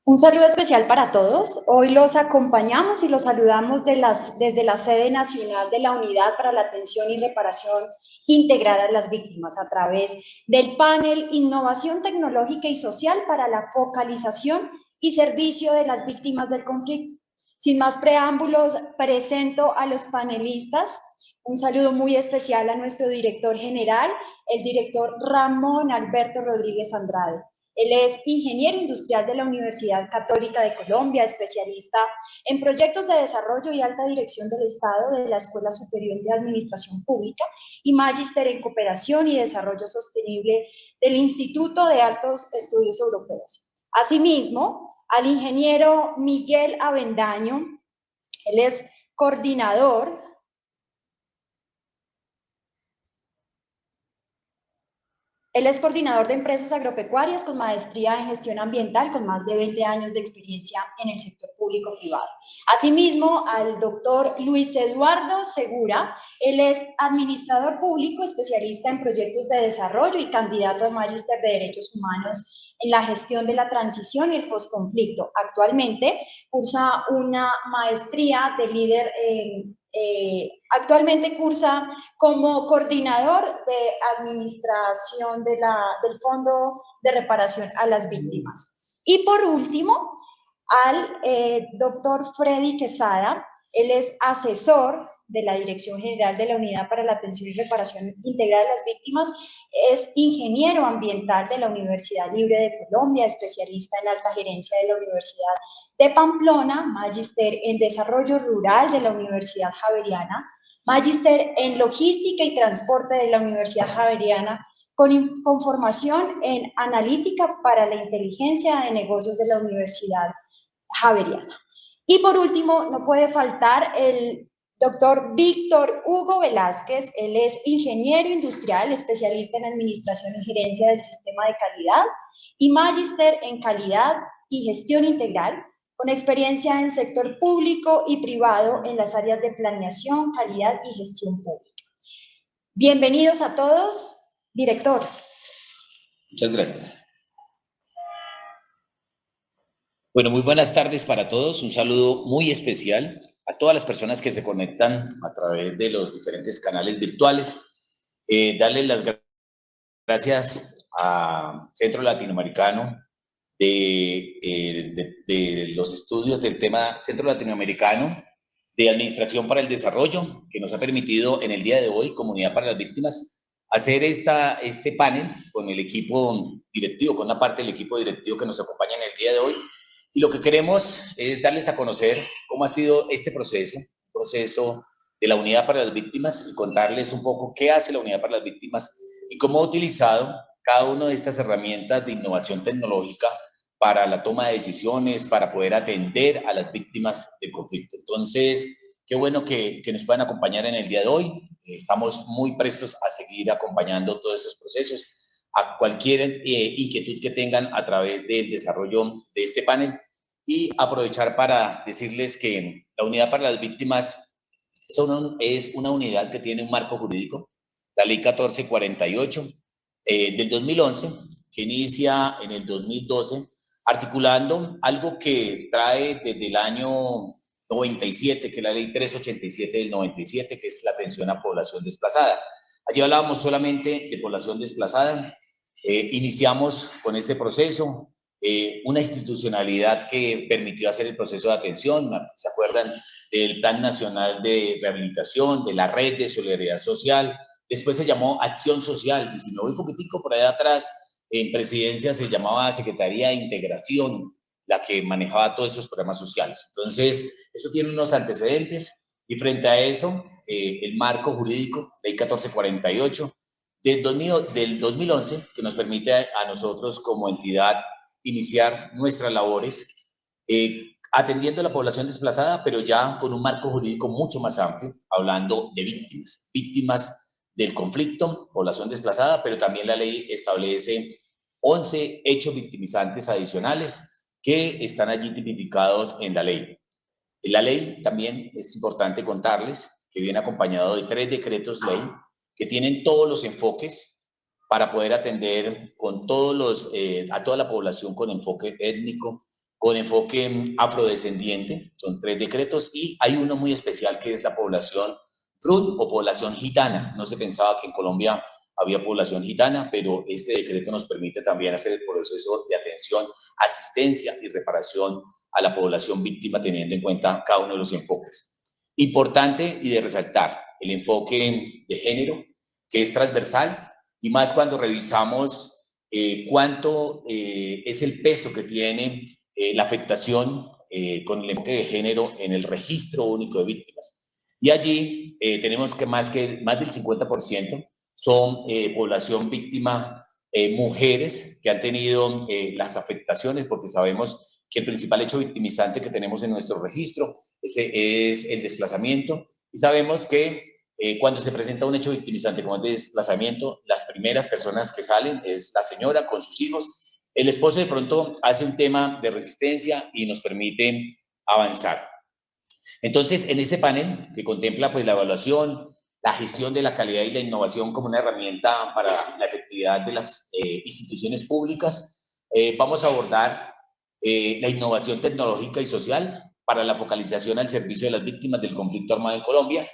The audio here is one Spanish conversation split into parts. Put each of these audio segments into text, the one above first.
Un saludo especial para todos. Hoy los acompañamos y los saludamos desde la sede nacional de la Unidad para la Atención y Reparación Integrada de las Víctimas a través del panel Innovación Tecnológica y Social para la Focalización y Servicio de las Víctimas del Conflicto. Sin más preámbulos, presento a los panelistas. Un saludo muy especial a nuestro director general, el director Ramón Alberto Rodríguez Andrade. Él es ingeniero industrial de la Universidad Católica de Colombia, especialista en proyectos de desarrollo y alta dirección del Estado de la Escuela Superior de Administración Pública y magíster en cooperación y desarrollo sostenible del Instituto de Altos Estudios Europeos. Asimismo, al ingeniero Miguel Avendaño, él es coordinador de empresas agropecuarias con maestría en gestión ambiental, con más de 20 años de experiencia en el sector público-privado. Asimismo, al doctor Luis Eduardo Segura, él es administrador público, especialista en proyectos de desarrollo y candidato a magíster de Derechos Humanos en la gestión de la transición y el posconflicto. Actualmente cursa una maestría de líder actualmente cursa como coordinador de administración del Fondo de Reparación a las Víctimas. Y por último, al doctor Freddy Quesada, él es asesor de la Dirección General de la Unidad para la Atención y Reparación Integral de las Víctimas, es ingeniero ambiental de la Universidad Libre de Colombia, especialista en alta gerencia de la Universidad de Pamplona, magíster en desarrollo rural de la Universidad Javeriana, magíster en logística y transporte de la Universidad Javeriana, con formación en analítica para la inteligencia de negocios de la Universidad Javeriana. Y por último, no puede faltar el doctor Víctor Hugo Velázquez. Él es ingeniero industrial, especialista en administración y gerencia del sistema de calidad y magíster en calidad y gestión integral, con experiencia en sector público y privado en las áreas de planeación, calidad y gestión pública. Bienvenidos a todos. Director. Muchas gracias. Bueno, muy buenas tardes para todos. Un saludo muy especial a todas las personas que se conectan a través de los diferentes canales virtuales. Darles las gracias a Centro Latinoamericano de los estudios del tema Centro Latinoamericano de Administración para el Desarrollo, que nos ha permitido en el día de hoy, Comunidad para las Víctimas, hacer este panel con el equipo directivo, con una parte del equipo directivo que nos acompaña en el día de hoy. Y lo que queremos es darles a conocer cómo ha sido este proceso de la Unidad para las Víctimas y contarles un poco qué hace la Unidad para las Víctimas y cómo ha utilizado cada una de estas herramientas de innovación tecnológica para la toma de decisiones, para poder atender a las víctimas del conflicto. Entonces, qué bueno que nos puedan acompañar en el día de hoy. Estamos muy prestos a seguir acompañando todos estos procesos, a cualquier inquietud que tengan a través del desarrollo de este panel y aprovechar para decirles que la Unidad para las Víctimas es una unidad que tiene un marco jurídico, la Ley 1448 del 2011, que inicia en el 2012, articulando algo que trae desde el año 97, que es la Ley 387 del 97, que es la atención a población desplazada. Allí hablábamos solamente de población desplazada. Iniciamos con este proceso, una institucionalidad que permitió hacer el proceso de atención. ¿Se acuerdan del Plan Nacional de Rehabilitación, de la Red de Solidaridad Social? Después se llamó Acción Social, y si me voy un poquitico por allá atrás, en presidencia se llamaba Secretaría de Integración, la que manejaba todos estos programas sociales. Entonces, eso tiene unos antecedentes, y frente a eso, el marco jurídico, Ley 1448, del 2011, que nos permite a nosotros como entidad iniciar nuestras labores, atendiendo a la población desplazada, pero ya con un marco jurídico mucho más amplio, hablando de víctimas del conflicto, población desplazada, pero también la ley establece 11 hechos victimizantes adicionales que están allí tipificados en la ley. En la ley también es importante contarles que viene acompañado de 3 decretos ley que tienen todos los enfoques para poder atender con a toda la población con enfoque étnico, con enfoque afrodescendiente. Son 3 decretos y hay uno muy especial que es la población RUN o población gitana. No se pensaba que en Colombia había población gitana, pero este decreto nos permite también hacer el proceso de atención, asistencia y reparación a la población víctima teniendo en cuenta cada uno de los enfoques. Importante y de resaltar el enfoque de género, que es transversal, y más cuando revisamos cuánto es el peso que tiene la afectación con el enfoque de género en el registro único de víctimas. Y allí tenemos que más del 50% son población víctima, mujeres que han tenido las afectaciones, porque sabemos que el principal hecho victimizante que tenemos en nuestro registro es el desplazamiento, y sabemos que cuando se presenta un hecho victimizante como el de desplazamiento, las primeras personas que salen es la señora con sus hijos. El esposo de pronto hace un tema de resistencia y nos permite avanzar. Entonces, en este panel que contempla pues la evaluación, la gestión de la calidad y la innovación como una herramienta para la efectividad de las instituciones públicas, vamos a abordar la innovación tecnológica y social para la focalización al servicio de las víctimas del conflicto armado en Colombia.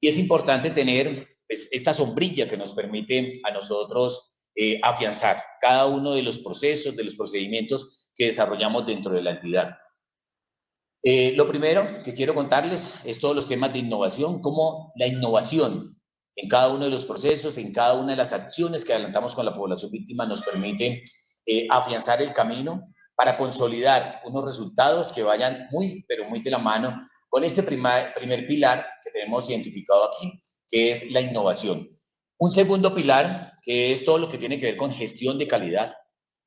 Y es importante tener pues, esta sombrilla que nos permite a nosotros afianzar cada uno de los procesos, de los procedimientos que desarrollamos dentro de la entidad. Lo primero que quiero contarles es todos los temas de innovación, cómo la innovación en cada uno de los procesos, en cada una de las acciones que adelantamos con la población víctima nos permite afianzar el camino para consolidar unos resultados que vayan muy, pero muy de la mano con este primer pilar que tenemos identificado aquí, que es la innovación. Un segundo pilar, que es todo lo que tiene que ver con gestión de calidad.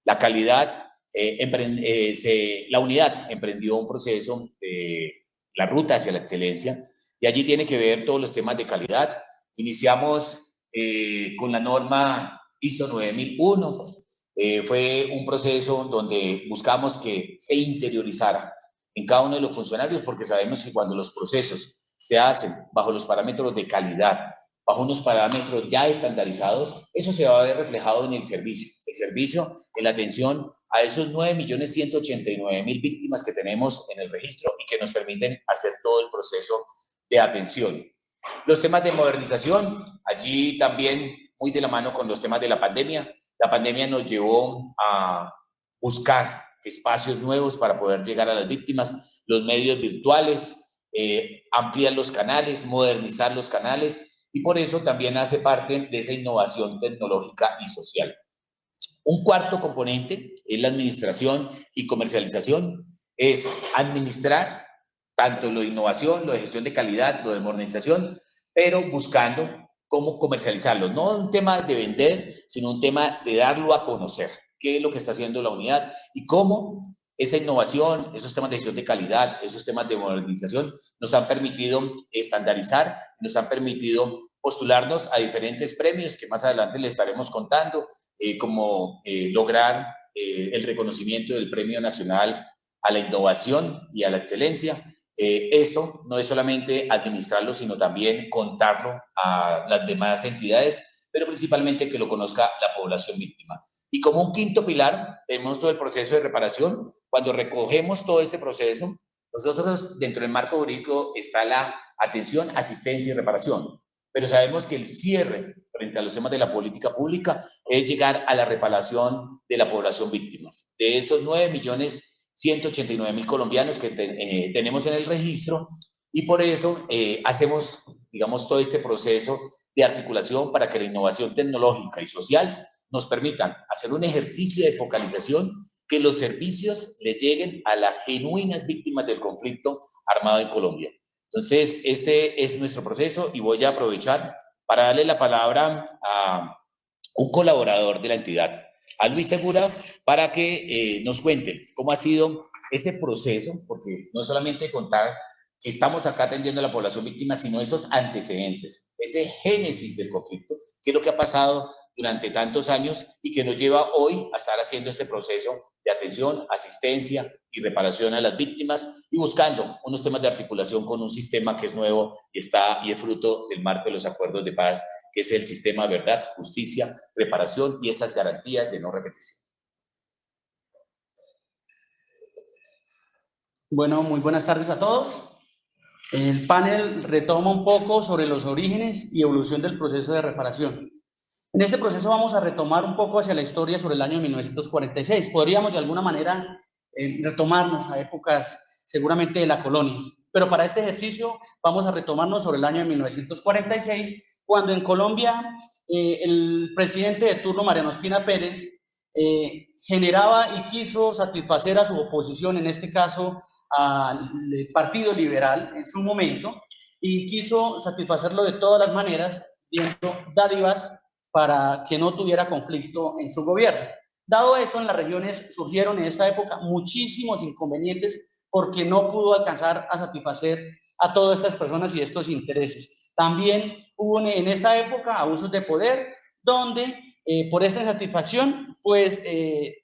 La calidad, la unidad emprendió un proceso de la ruta hacia la excelencia, y allí tiene que ver todos los temas de calidad. Iniciamos con la norma ISO 9001. Fue un proceso donde buscamos que se interiorizara en cada uno de los funcionarios, porque sabemos que cuando los procesos se hacen bajo los parámetros de calidad, bajo unos parámetros ya estandarizados, eso se va a ver reflejado en el servicio, en la atención a esos 9.189.000 víctimas que tenemos en el registro y que nos permiten hacer todo el proceso de atención. Los temas de modernización, allí también muy de la mano con los temas de la pandemia. La pandemia nos llevó a buscar espacios nuevos para poder llegar a las víctimas, los medios virtuales, ampliar los canales, modernizar los canales, y por eso también hace parte de esa innovación tecnológica y social. Un cuarto componente es la administración y comercialización, es administrar tanto lo de innovación, lo de gestión de calidad, lo de modernización, pero buscando cómo comercializarlo. No un tema de vender, sino un tema de darlo a conocer, qué es lo que está haciendo la unidad y cómo esa innovación, esos temas de gestión de calidad, esos temas de modernización nos han permitido estandarizar, nos han permitido postularnos a diferentes premios que más adelante les estaremos contando, como lograr el reconocimiento del Premio Nacional a la Innovación y a la Excelencia. Esto no es solamente administrarlo, sino también contarlo a las demás entidades, pero principalmente que lo conozca la población víctima. Y como un quinto pilar, tenemos todo el proceso de reparación. Cuando recogemos todo este proceso, nosotros dentro del marco jurídico está la atención, asistencia y reparación. Pero sabemos que el cierre frente a los temas de la política pública es llegar a la reparación de la población víctima. De esos 9.189.000 colombianos que tenemos en el registro, y por eso hacemos, digamos, todo este proceso de articulación para que la innovación tecnológica y social nos permitan hacer un ejercicio de focalización, que los servicios les lleguen a las genuinas víctimas del conflicto armado en Colombia. Entonces, este es nuestro proceso y voy a aprovechar para darle la palabra a un colaborador de la entidad, a Luis Segura, para que nos cuente cómo ha sido ese proceso, porque no es solamente contar que estamos acá atendiendo a la población víctima, sino esos antecedentes, ese génesis del conflicto, qué es lo que ha pasado durante tantos años y que nos lleva hoy a estar haciendo este proceso de atención, asistencia y reparación a las víctimas, y buscando unos temas de articulación con un sistema que es nuevo y es fruto del marco de los acuerdos de paz que es el sistema de verdad, justicia, reparación y esas garantías de no repetición. Bueno, muy buenas tardes a todos. El panel retoma un poco sobre los orígenes y evolución del proceso de reparación. En este proceso vamos a retomar un poco hacia la historia sobre el año 1946. Podríamos de alguna manera retomarnos a épocas seguramente de la colonia, pero para este ejercicio vamos a retomarnos sobre el año de 1946, cuando en Colombia el presidente de turno, Mariano Ospina Pérez, generaba y quiso satisfacer a su oposición, en este caso al Partido Liberal en su momento, y quiso satisfacerlo de todas las maneras, viendo dádivas para que no tuviera conflicto en su gobierno. Dado esto, en las regiones surgieron en esta época muchísimos inconvenientes porque no pudo alcanzar a satisfacer a todas estas personas y estos intereses. También hubo en esta época abusos de poder, donde por esta insatisfacción, pues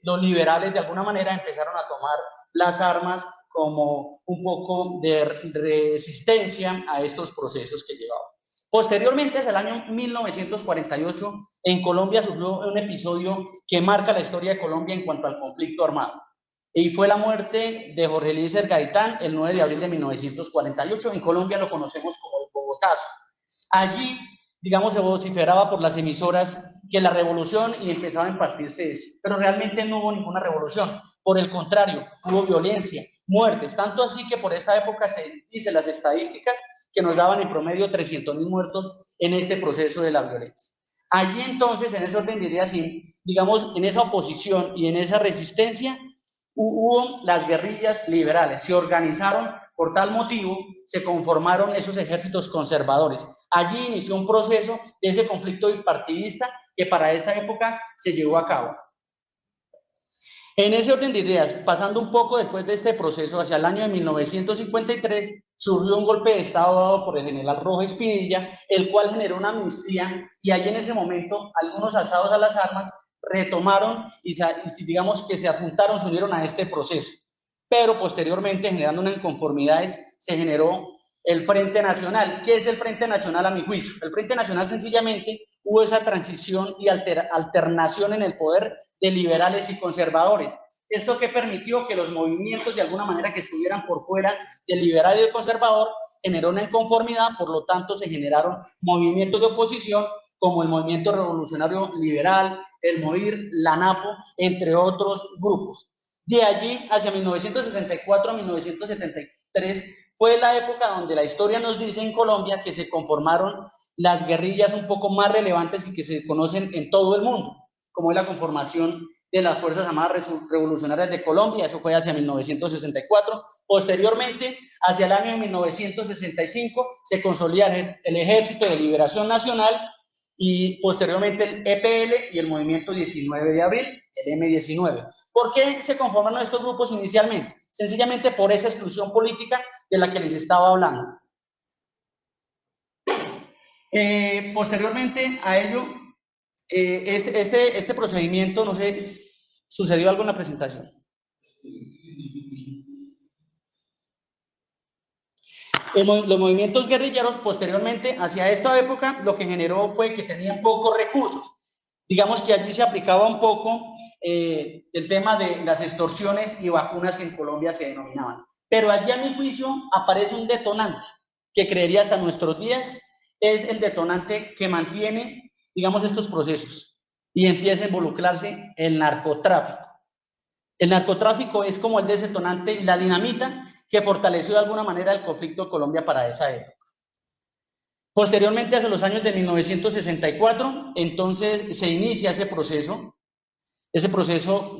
los liberales de alguna manera empezaron a tomar las armas como un poco de resistencia a estos procesos que llevaban. Posteriormente, hacia el año 1948, en Colombia surgió un episodio que marca la historia de Colombia en cuanto al conflicto armado. Y fue la muerte de Jorge Eliezer Gaitán el 9 de abril de 1948. En Colombia lo conocemos como el Bogotazo. Allí, digamos, se vociferaba por las emisoras que la revolución y empezaba a impartirse eso. Pero realmente no hubo ninguna revolución. Por el contrario, hubo violencia, muertes. Tanto así que por esta época se dicen las estadísticas que nos daban en promedio 300.000 muertos en este proceso de la violencia. Allí entonces, en ese orden de ideas, digamos, en esa oposición y en esa resistencia, hubo las guerrillas liberales, se organizaron por tal motivo, se conformaron esos ejércitos conservadores. Allí inició un proceso de ese conflicto bipartidista que para esta época se llevó a cabo. En ese orden de ideas, pasando un poco después de este proceso, hacia el año de 1953, surgió un golpe de Estado dado por el general Rojas Pinilla, el cual generó una amnistía, y allí en ese momento algunos alzados a las armas retomaron y digamos que se adjuntaron, se unieron a este proceso. Pero posteriormente, generando unas inconformidades, se generó el Frente Nacional. ¿Qué es el Frente Nacional a mi juicio? El Frente Nacional sencillamente hubo esa transición y alternación en el poder de liberales y conservadores. Esto que permitió que los movimientos de alguna manera que estuvieran por fuera del liberal y del conservador generó una inconformidad, por lo tanto se generaron movimientos de oposición como el Movimiento Revolucionario Liberal, el MOVIR, la NAPO, entre otros grupos. De allí, hacia 1964 a 1973, fue la época donde la historia nos dice en Colombia que se conformaron las guerrillas un poco más relevantes y que se conocen en todo el mundo, como es la conformación de las Fuerzas Armadas Revolucionarias de Colombia. Eso fue hacia 1964. Posteriormente, hacia el año 1965, se consolida el Ejército de Liberación Nacional y posteriormente el EPL y el Movimiento 19 de Abril, el M19. ¿Por qué se conformaron estos grupos inicialmente? Sencillamente por esa exclusión política de la que les estaba hablando. Posteriormente a ello, este procedimiento, no sé, ¿sucedió algo en la presentación? Los movimientos guerrilleros posteriormente hacia esta época lo que generó fue que tenían pocos recursos. Digamos que allí se aplicaba un poco el tema de las extorsiones y vacunas que en Colombia se denominaban. Pero allí a mi juicio aparece un detonante que creería hasta nuestros días es el detonante que mantiene, digamos, estos procesos y empieza a involucrarse el narcotráfico. El narcotráfico es como el detonante y la dinamita que fortaleció de alguna manera el conflicto de Colombia para esa época. Posteriormente, hacia los años de 1964, entonces se inicia ese proceso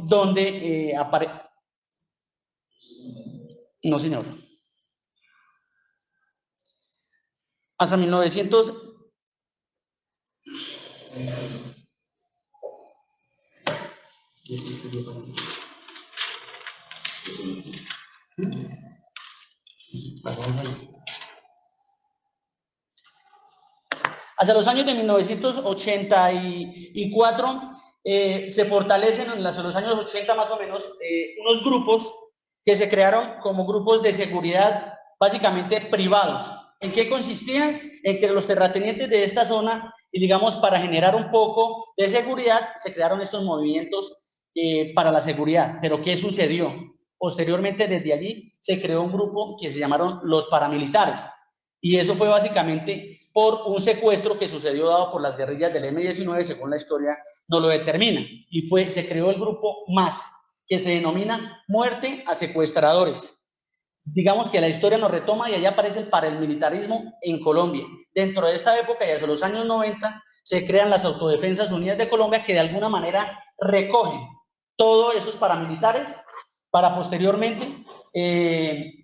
donde aparece... No, señor. Hasta 1900... Hacia los años de 1984 se fortalecen, hacia los años 80 más o menos, unos grupos que se crearon como grupos de seguridad básicamente privados. ¿En qué consistían? En que los terratenientes de esta zona y digamos para generar un poco de seguridad se crearon estos movimientos para la seguridad. Pero ¿qué sucedió? Posteriormente desde allí se creó un grupo que se llamaron los paramilitares, y eso fue básicamente por un secuestro que sucedió dado por las guerrillas del M-19, según la historia nos lo determina, y se creó el grupo MAS, que se denomina Muerte a Secuestradores. Digamos que la historia nos retoma y allá aparece el paramilitarismo en Colombia. Dentro de esta época y hacia los años 90 se crean las Autodefensas Unidas de Colombia, que de alguna manera recogen todos esos paramilitares para posteriormente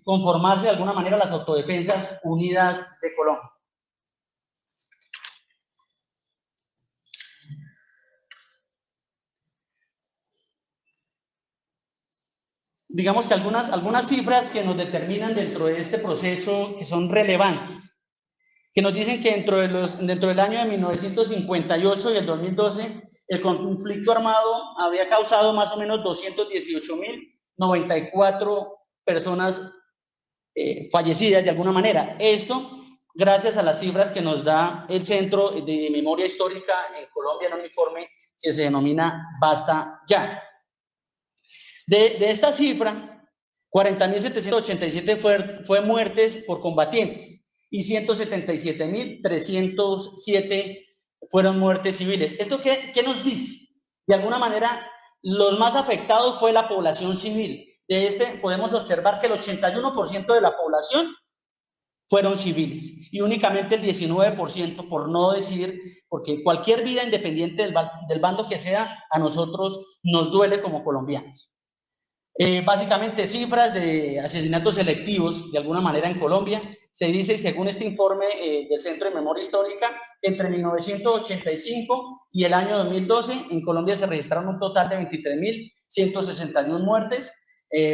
conformarse de alguna manera las Autodefensas Unidas de Colombia. Digamos que algunas cifras que nos determinan dentro de este proceso que son relevantes, que nos dicen que dentro del año de 1958 y el 2012, el conflicto armado había causado más o menos 218.094 personas fallecidas de alguna manera. Esto gracias a las cifras que nos da el Centro de Memoria Histórica en Colombia en un informe que se denomina Basta Ya. De esta cifra, 40.787 fue muertes por combatientes y 177.307 fueron muertes civiles. ¿Esto qué nos dice? De alguna manera, los más afectados fue la población civil. De podemos observar que el 81% de la población fueron civiles y únicamente el 19%, por no decir, porque cualquier vida independiente del bando que sea, a nosotros nos duele como colombianos. Básicamente cifras de asesinatos selectivos de alguna manera en Colombia. Se dice, según este informe del Centro de Memoria Histórica, entre 1985 y el año 2012 en Colombia se registraron un total de 23.161 muertes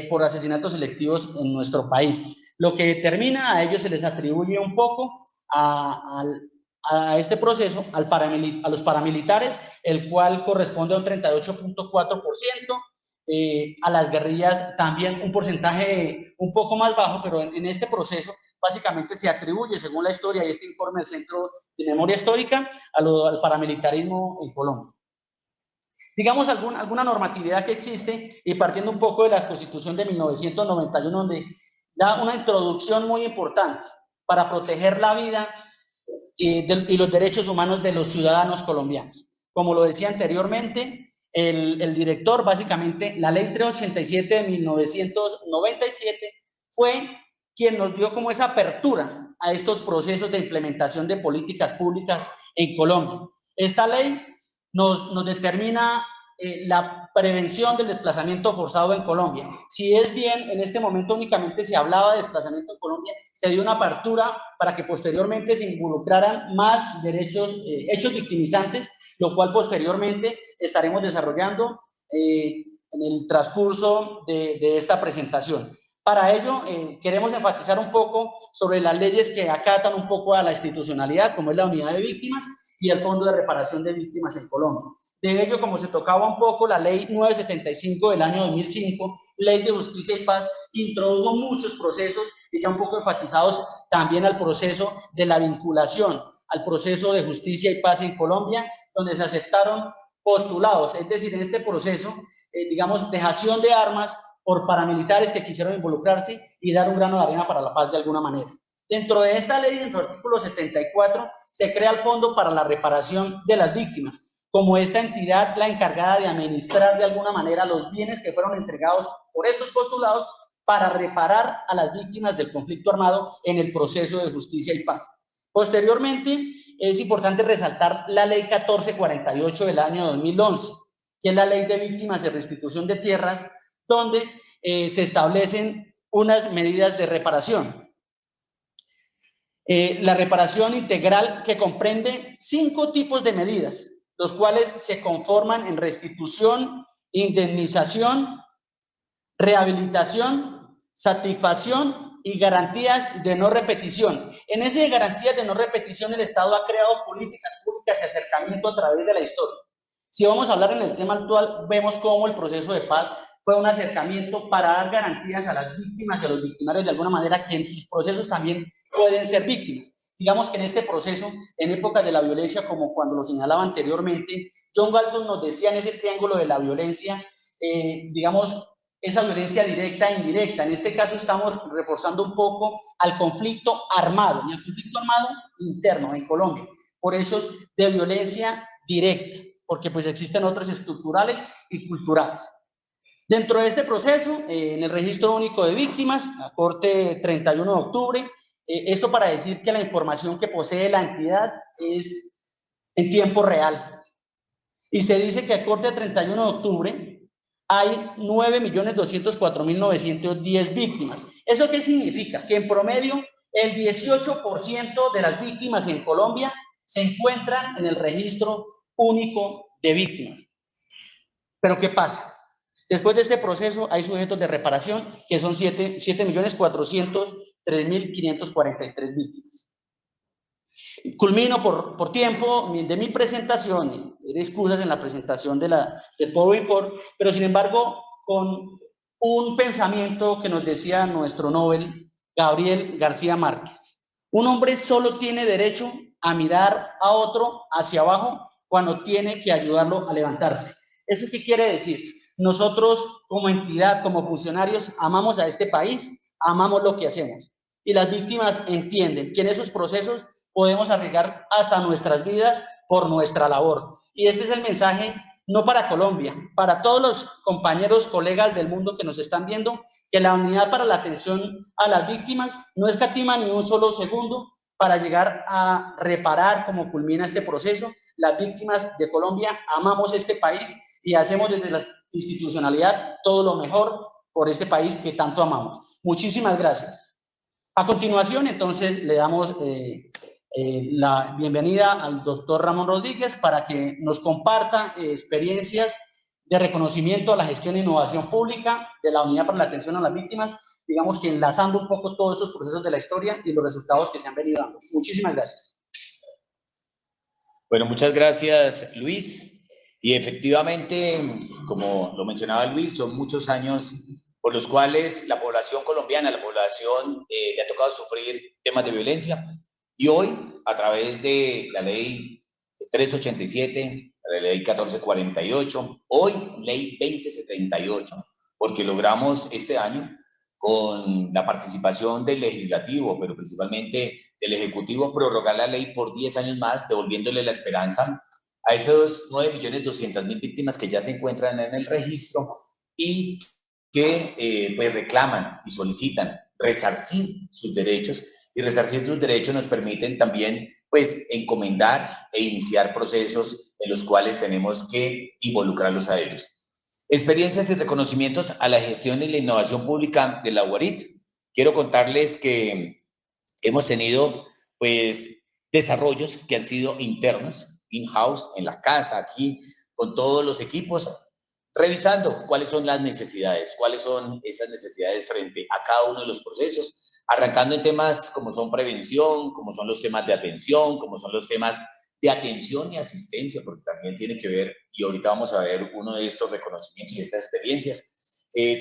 por asesinatos selectivos en nuestro país. Lo que determina, a ellos se les atribuye un poco a este proceso, a los paramilitares, el cual corresponde a un 38.4%, a las guerrillas también un porcentaje un poco más bajo, pero en este proceso básicamente se atribuye, según la historia y este informe del Centro de Memoria Histórica, al paramilitarismo en Colombia. Digamos alguna normatividad que existe, y partiendo un poco de la Constitución de 1991, donde da una introducción muy importante para proteger la vida y los derechos humanos de los ciudadanos colombianos. Como lo decía anteriormente, el director, básicamente, la Ley 387 de 1997 fue quien nos dio como esa apertura a estos procesos de implementación de políticas públicas en Colombia. Esta ley nos determina la prevención del desplazamiento forzado en Colombia. Si es bien, en este momento únicamente se hablaba de desplazamiento en Colombia, se dio una apertura para que posteriormente se involucraran más hechos victimizantes, lo cual posteriormente estaremos desarrollando en el transcurso de esta presentación. Para ello, queremos enfatizar un poco sobre las leyes que acatan un poco a la institucionalidad, como es la Unidad de Víctimas y el Fondo de Reparación de Víctimas en Colombia. De ello, como se tocaba un poco, la Ley 975 del año 2005, Ley de Justicia y Paz, introdujo muchos procesos y ya un poco enfatizados también al proceso de la vinculación, al proceso de justicia y paz en Colombia, donde se aceptaron postulados, es decir, en este proceso, digamos, dejación de armas por paramilitares que quisieron involucrarse y dar un grano de arena para la paz de alguna manera. Dentro de esta ley, dentro del artículo 74, se crea el Fondo para la Reparación de las Víctimas, como esta entidad la encargada de administrar de alguna manera los bienes que fueron entregados por estos postulados para reparar a las víctimas del conflicto armado en el proceso de justicia y paz. Posteriormente, es importante resaltar la Ley 1448 del año 2011, que es la Ley de Víctimas de Restitución de Tierras, donde se establecen unas medidas de reparación. La reparación integral, que comprende 5 tipos de medidas, los cuales se conforman en restitución, indemnización, rehabilitación, satisfacción y garantías de no repetición. En ese garantías de no repetición, el Estado ha creado políticas públicas y acercamiento a través de la historia. Si vamos a hablar en el tema actual, vemos cómo el proceso de paz fue un acercamiento para dar garantías a las víctimas y a los victimarios de alguna manera, que en sus procesos también pueden ser víctimas. Digamos que en este proceso, en épocas de la violencia, como cuando lo señalaba anteriormente, John Galton nos decía en ese triángulo de la violencia, digamos, esa violencia directa e indirecta. En este caso estamos reforzando un poco al conflicto armado, y al conflicto armado interno en Colombia, por hechos de violencia directa, porque pues existen otros estructurales y culturales. Dentro de este proceso, en el Registro Único de Víctimas, a corte 31 de octubre, esto para decir que la información que posee la entidad es en tiempo real. Y se dice que a corte 31 de octubre hay 9.204.910 víctimas. ¿Eso qué significa? Que en promedio el 18% de las víctimas en Colombia se encuentran en el Registro Único de Víctimas. ¿Pero qué pasa? Después de este proceso hay sujetos de reparación que son 7.403.543 víctimas. Culmino por tiempo de mi presentación, de excusas en la presentación del PowerPoint, pero sin embargo con un pensamiento que nos decía nuestro Nobel, Gabriel García Márquez. Un hombre solo tiene derecho a mirar a otro hacia abajo cuando tiene que ayudarlo a levantarse. ¿Eso qué quiere decir? Nosotros como entidad, como funcionarios, amamos a este país, amamos lo que hacemos. Y las víctimas entienden que en esos procesos podemos arriesgar hasta nuestras vidas por nuestra labor. Y este es el mensaje, no para Colombia, para todos los compañeros, colegas del mundo que nos están viendo, que la unidad para la atención a las víctimas no escatima ni un solo segundo para llegar a reparar como culmina este proceso. Las víctimas de Colombia amamos este país y hacemos desde la institucionalidad todo lo mejor por este país que tanto amamos. Muchísimas gracias. A continuación, entonces, le damos la bienvenida al doctor Ramón Rodríguez para que nos comparta experiencias de reconocimiento a la gestión e innovación pública de la Unidad para la Atención a las Víctimas, digamos que enlazando un poco todos esos procesos de la historia y los resultados que se han venido dando. Muchísimas gracias. Bueno, muchas gracias, Luis. Y efectivamente, como lo mencionaba Luis, son muchos años por los cuales la población colombiana, la población le ha tocado sufrir temas de violencia. Y hoy, a través de la ley 387, la ley 1448, hoy ley 2078, porque logramos este año con la participación del legislativo, pero principalmente del ejecutivo, prorrogar la ley por 10 años más, devolviéndole la esperanza a esos 9.200.000 víctimas que ya se encuentran en el registro y que pues reclaman y solicitan resarcir sus derechos, y resarcir sus derechos nos permiten también pues encomendar e iniciar procesos en los cuales tenemos que involucrarlos a ellos. Experiencias y reconocimientos a la gestión y la innovación pública de la UARIT. Quiero contarles que hemos tenido pues desarrollos que han sido internos, in-house, en la casa, aquí, con todos los equipos, revisando cuáles son las necesidades, cuáles son esas necesidades frente a cada uno de los procesos, arrancando en temas como son prevención, como son los temas de atención, como son los temas de atención y asistencia, porque también tiene que ver, y ahorita vamos a ver uno de estos reconocimientos y estas experiencias,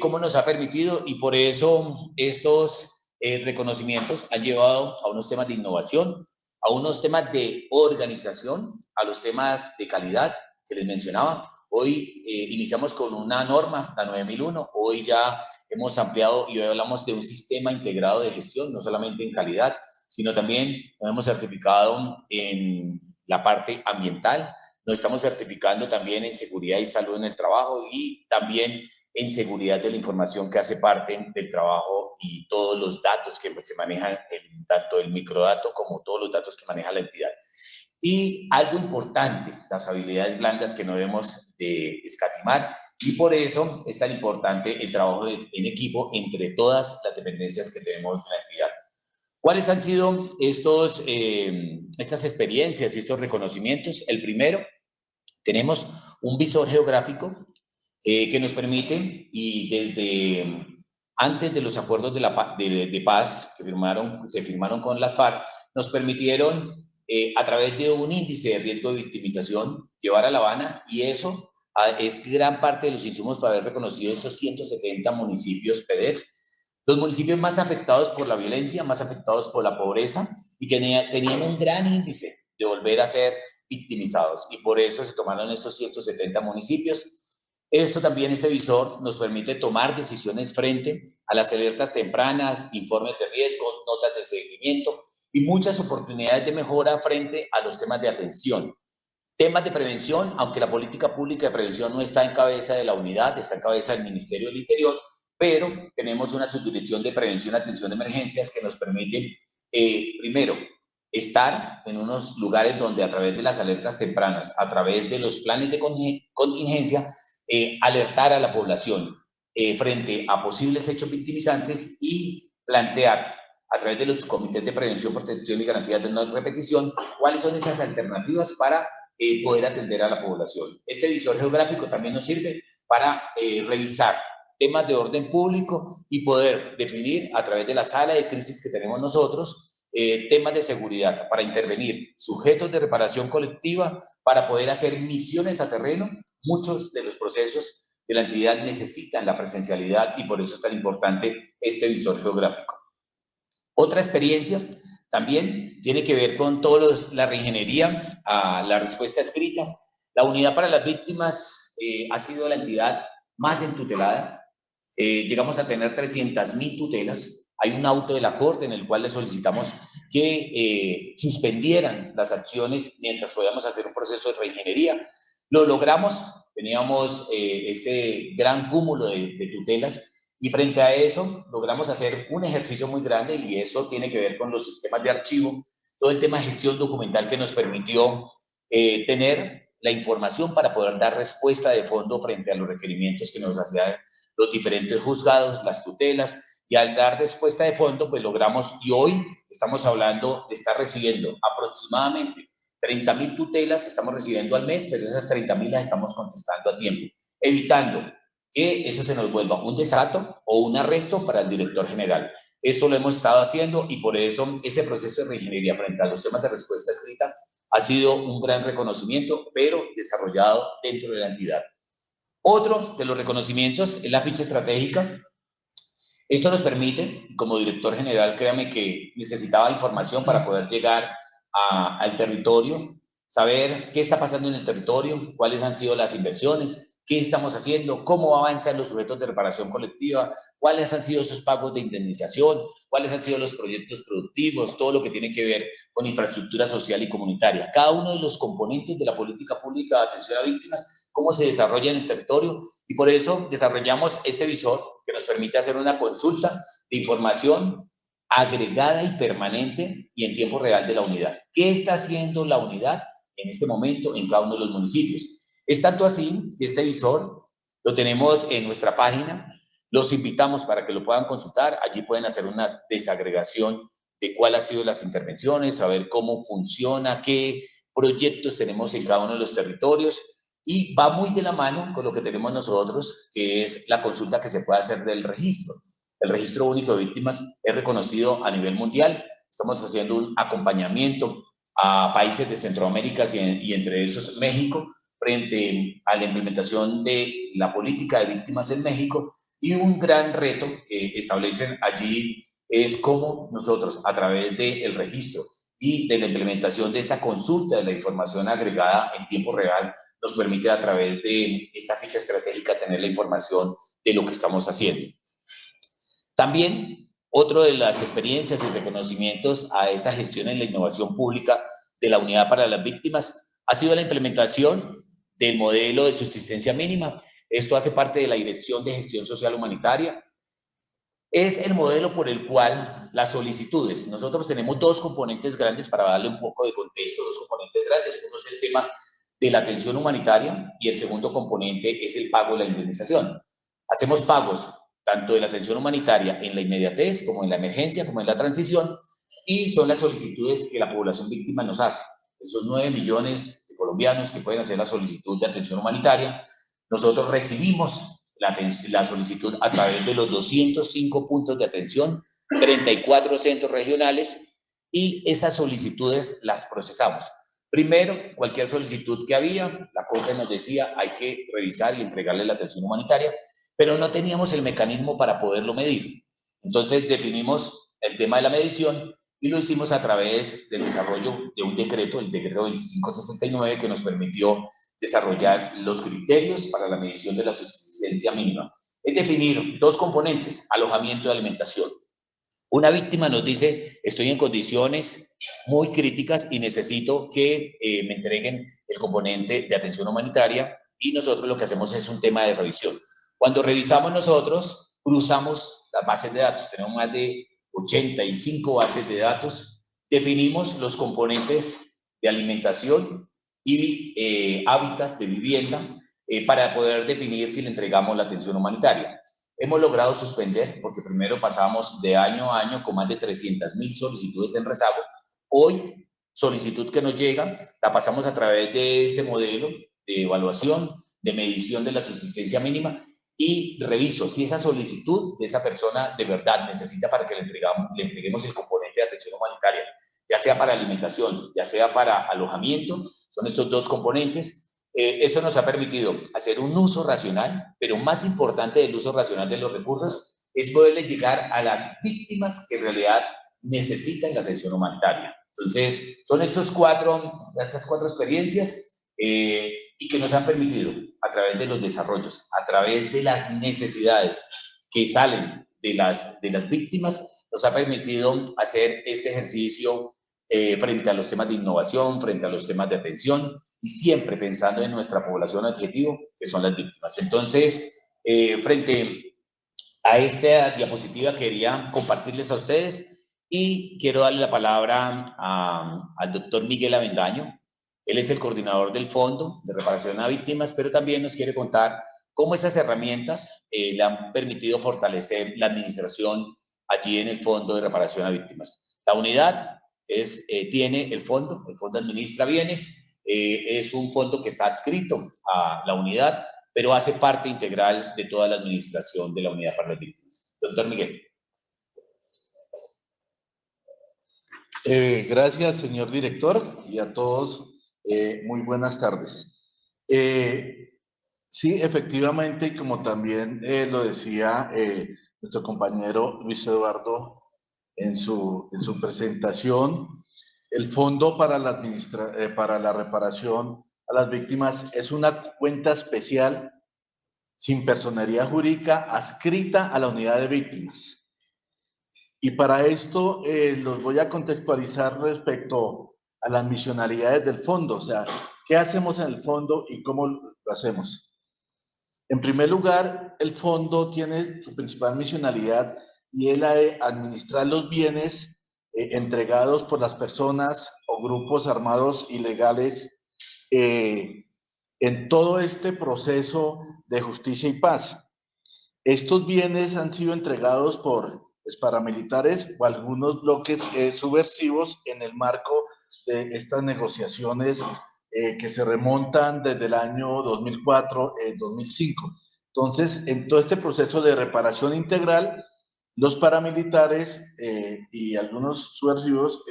cómo nos ha permitido, y por eso estos reconocimientos han llevado a unos temas de innovación, a unos temas de organización, a los temas de calidad que les mencionaba. Hoy iniciamos con una norma, la 9001, hoy ya hemos ampliado y hoy hablamos de un sistema integrado de gestión, no solamente en calidad, sino también nos hemos certificado en la parte ambiental, nos estamos certificando también en seguridad y salud en el trabajo y también en seguridad de la información que hace parte del trabajo y todos los datos que se manejan, tanto el microdato como todos los datos que maneja la entidad. Y algo importante, las habilidades blandas que no debemos de escatimar, y por eso es tan importante el trabajo en equipo entre todas las dependencias que tenemos de la entidad. ¿Cuáles han sido estas experiencias y estos reconocimientos? El primero, tenemos un visor geográfico que nos permite, y desde antes de los acuerdos de paz que se firmaron con la FARC, nos permitieron, a través de un índice de riesgo de victimización, llevar a La Habana, y eso es gran parte de los insumos para haber reconocido estos 170 municipios PEDET, los municipios más afectados por la violencia, más afectados por la pobreza, y que tenían un gran índice de volver a ser victimizados, y por eso se tomaron estos 170 municipios. Este visor nos permite tomar decisiones frente a las alertas tempranas, informes de riesgo, notas de seguimiento y muchas oportunidades de mejora frente a los temas de atención. Temas de prevención, aunque la política pública de prevención no está en cabeza de la unidad, está en cabeza del Ministerio del Interior, pero tenemos una subdirección de prevención y atención de emergencias que nos permite, primero, estar en unos lugares donde a través de las alertas tempranas, a través de los planes de contingencia, alertar a la población frente a posibles hechos victimizantes y plantear a través de los comités de prevención, protección y garantías de no repetición cuáles son esas alternativas para poder atender a la población. Este visor geográfico también nos sirve para revisar temas de orden público y poder definir a través de la sala de crisis que tenemos nosotros temas de seguridad para intervenir, sujetos de reparación colectiva, para poder hacer misiones a terreno. Muchos de los procesos de la entidad necesitan la presencialidad y por eso es tan importante este visor geográfico. Otra experiencia también tiene que ver con toda la reingeniería a la respuesta escrita. La Unidad para las Víctimas ha sido la entidad más entutelada. Llegamos a tener 300.000 tutelas. Hay un auto de la Corte en el cual le solicitamos que suspendieran las acciones mientras podíamos hacer un proceso de reingeniería. Lo logramos, teníamos ese gran cúmulo de tutelas y frente a eso logramos hacer un ejercicio muy grande y eso tiene que ver con los sistemas de archivo, todo el tema de gestión documental que nos permitió tener la información para poder dar respuesta de fondo frente a los requerimientos que nos hacían los diferentes juzgados, las tutelas, y al dar respuesta de fondo, pues logramos, y hoy estamos hablando de estar recibiendo aproximadamente 30.000 tutelas, estamos recibiendo al mes, pero esas 30.000 las estamos contestando a tiempo, evitando que eso se nos vuelva un desacato o un arresto para el director general. Esto lo hemos estado haciendo y por eso ese proceso de reingeniería frente a los temas de respuesta escrita ha sido un gran reconocimiento, pero desarrollado dentro de la entidad. Otro de los reconocimientos es la ficha estratégica. Esto nos permite, como director general, créame que necesitaba información para poder llegar al territorio, saber qué está pasando en el territorio, cuáles han sido las inversiones, qué estamos haciendo, cómo avanzan los sujetos de reparación colectiva, cuáles han sido esos pagos de indemnización, cuáles han sido los proyectos productivos, todo lo que tiene que ver con infraestructura social y comunitaria. Cada uno de los componentes de la política pública de atención a víctimas, cómo se desarrolla en el territorio, y por eso desarrollamos este visor que nos permite hacer una consulta de información agregada y permanente y en tiempo real de la unidad. ¿Qué está haciendo la unidad en este momento en cada uno de los municipios? Es tanto así que este visor lo tenemos en nuestra página. Los invitamos para que lo puedan consultar. Allí pueden hacer una desagregación de cuáles han sido las intervenciones, saber cómo funciona, qué proyectos tenemos en cada uno de los territorios. Y va muy de la mano con lo que tenemos nosotros, que es la consulta que se puede hacer del registro. El Registro Único de Víctimas es reconocido a nivel mundial. Estamos haciendo un acompañamiento a países de Centroamérica y entre esos México, frente a la implementación de la política de víctimas en México. Y un gran reto que establecen allí es cómo nosotros, a través del registro y de la implementación de esta consulta de la información agregada en tiempo real, nos permite a través de esta ficha estratégica tener la información de lo que estamos haciendo. También, otro de las experiencias y reconocimientos a esta gestión en la innovación pública de la Unidad para las Víctimas ha sido la implementación del modelo de subsistencia mínima. Esto hace parte de la Dirección de Gestión Social Humanitaria. Es el modelo por el cual las solicitudes, nosotros tenemos dos componentes grandes para darle un poco de contexto, dos componentes grandes. Uno es el tema de la atención humanitaria y el segundo componente es el pago de la indemnización. Hacemos pagos tanto de la atención humanitaria en la inmediatez, como en la emergencia, como en la transición, y son las solicitudes que la población víctima nos hace. Esos 9 millones de colombianos que pueden hacer la solicitud de atención humanitaria, nosotros recibimos la solicitud a través de los 205 puntos de atención, 34 centros regionales, y esas solicitudes las procesamos. Primero, cualquier solicitud que había, la Corte nos decía hay que revisar y entregarle la atención humanitaria, pero no teníamos el mecanismo para poderlo medir. Entonces definimos el tema de la medición y lo hicimos a través del desarrollo de un decreto, el decreto 2569, que nos permitió desarrollar los criterios para la medición de la subsistencia mínima. Es definir dos componentes, alojamiento y alimentación. Una víctima nos dice, estoy en condiciones muy críticas y necesito que me entreguen el componente de atención humanitaria, y nosotros lo que hacemos es un tema de revisión. Cuando revisamos nosotros, cruzamos las bases de datos, tenemos más de 85 bases de datos, definimos los componentes de alimentación y hábitat de vivienda para poder definir si le entregamos la atención humanitaria. Hemos logrado suspender, porque primero pasamos de año a año con más de 300.000 solicitudes en rezago. Hoy, solicitud que nos llega, la pasamos a través de este modelo de evaluación, de medición de la subsistencia mínima, y reviso si esa solicitud de esa persona de verdad necesita para que le entreguemos el componente de atención humanitaria, ya sea para alimentación, ya sea para alojamiento. Son estos dos componentes. Esto nos ha permitido hacer un uso racional, pero más importante del uso racional de los recursos es poderle llegar a las víctimas que en realidad necesitan la atención humanitaria. Entonces, son estas cuatro experiencias y que nos han permitido, a través de los desarrollos, a través de las necesidades que salen de las víctimas, nos ha permitido hacer este ejercicio frente a los temas de innovación, frente a los temas de atención, y siempre pensando en nuestra población objetivo, que son las víctimas. Entonces, frente a esta diapositiva quería compartirles a ustedes, y quiero darle la palabra al doctor Miguel Avendaño. Él es el coordinador del Fondo de Reparación a Víctimas, pero también nos quiere contar cómo esas herramientas le han permitido fortalecer la administración allí en el Fondo de Reparación a Víctimas. La unidad tiene el fondo administra bienes, es un fondo que está adscrito a la unidad, pero hace parte integral de toda la administración de la unidad para las víctimas. Doctor Miguel. Gracias, señor director, y a todos, muy buenas tardes. Sí, efectivamente, y como también lo decía nuestro compañero Luis Eduardo en su presentación, el Fondo para la Reparación a las Víctimas es una cuenta especial sin personería jurídica adscrita a la unidad de víctimas. Y para esto los voy a contextualizar respecto a las misionalidades del fondo, o sea, ¿qué hacemos en el fondo y cómo lo hacemos? En primer lugar, el fondo tiene su principal misionalidad y es la de administrar los bienes entregados por las personas o grupos armados ilegales en todo este proceso de justicia y paz. Estos bienes han sido entregados por paramilitares o algunos bloques subversivos en el marco de estas negociaciones que se remontan desde el año 2004-2005. Entonces, en todo este proceso de reparación integral, los paramilitares y algunos subversivos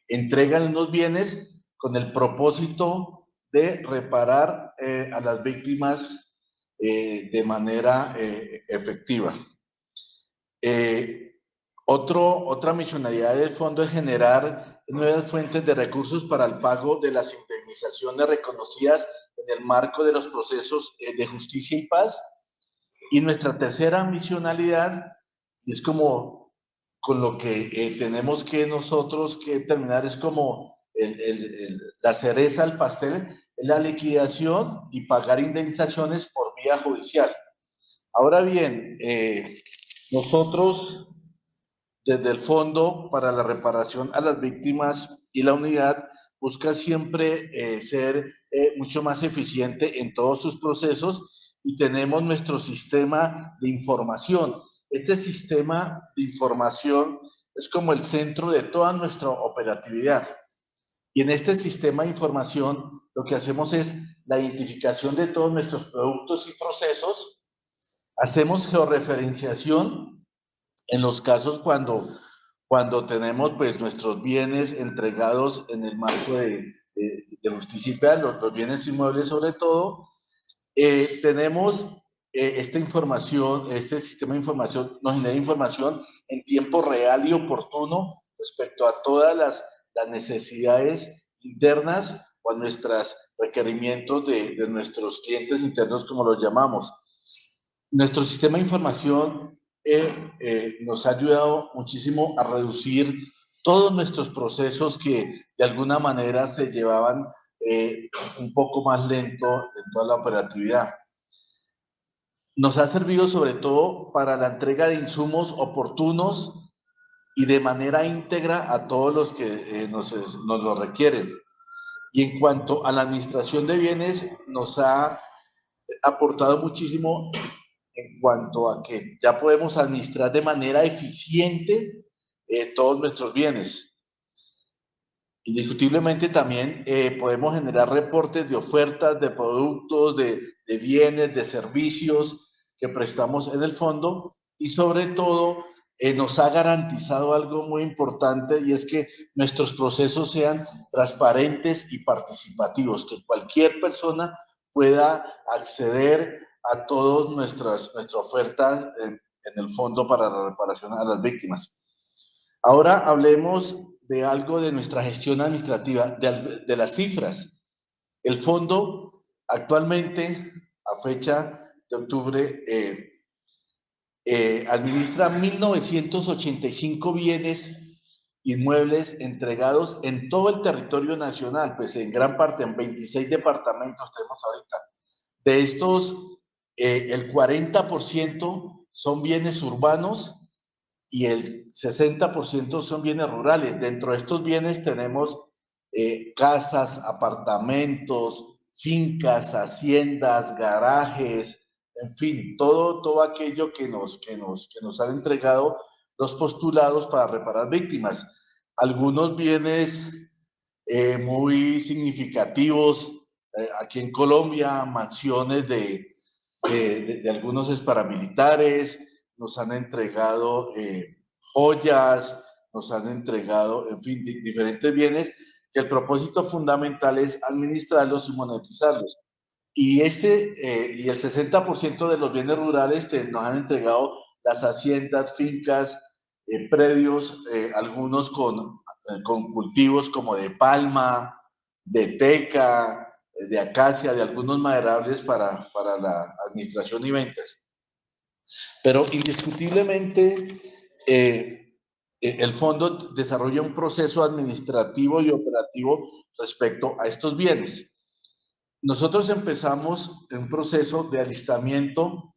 entregan unos bienes con el propósito de reparar a las víctimas de manera efectiva. Otra misionalidad del fondo es generar nuevas fuentes de recursos para el pago de las indemnizaciones reconocidas en el marco de los procesos de justicia y paz. Y nuestra tercera misionalidad, y es como con lo que tenemos que nosotros que terminar, es como la cereza al pastel, es la liquidación y pagar indemnizaciones por vía judicial. Ahora bien, nosotros desde el Fondo para la Reparación a las Víctimas y la unidad busca siempre ser mucho más eficiente en todos sus procesos, y tenemos nuestro sistema de información. Este sistema de información es como el centro de toda nuestra operatividad. Y en este sistema de información lo que hacemos es la identificación de todos nuestros productos y procesos. Hacemos georreferenciación en los casos cuando tenemos pues nuestros bienes entregados en el marco de justicia y paz, los bienes inmuebles sobre todo. Tenemos esta información, este sistema de información nos genera información en tiempo real y oportuno respecto a todas las necesidades internas o a nuestros requerimientos de nuestros clientes internos, como los llamamos. Nuestro sistema de información nos ha ayudado muchísimo a reducir todos nuestros procesos que de alguna manera se llevaban un poco más lento en toda la operatividad. Nos ha servido sobre todo para la entrega de insumos oportunos y de manera íntegra a todos los que nos lo requieren. Y en cuanto a la administración de bienes, nos ha aportado muchísimo en cuanto a que ya podemos administrar de manera eficiente todos nuestros bienes. Indiscutiblemente también podemos generar reportes de ofertas, de productos, de bienes, de servicios que prestamos en el fondo, y sobre todo nos ha garantizado algo muy importante, y es que nuestros procesos sean transparentes y participativos, que cualquier persona pueda acceder a toda nuestra oferta en el fondo para la reparación a las víctimas. Ahora hablemos de algo de nuestra gestión administrativa, de las cifras. El fondo actualmente, a fecha de octubre, administra 1.985 bienes inmuebles entregados en todo el territorio nacional, pues en gran parte, en 26 departamentos tenemos ahorita. De estos, el 40% son bienes urbanos y el 60% son bienes rurales. Dentro de estos bienes tenemos casas, apartamentos, fincas, haciendas, garajes, en fin, todo aquello que nos han entregado los postulados para reparar víctimas. Algunos bienes muy significativos aquí en Colombia, mansiones de algunos exparamilitares, nos han entregado joyas, nos han entregado, en fin, diferentes bienes que el propósito fundamental es administrarlos y monetizarlos. Y el 60% de los bienes rurales nos han entregado las haciendas, fincas, predios, algunos con cultivos como de palma, de teca, de acacia, de algunos maderables para la administración y ventas. Pero indiscutiblemente el fondo desarrolla un proceso administrativo y operativo respecto a estos bienes. Nosotros empezamos un proceso de alistamiento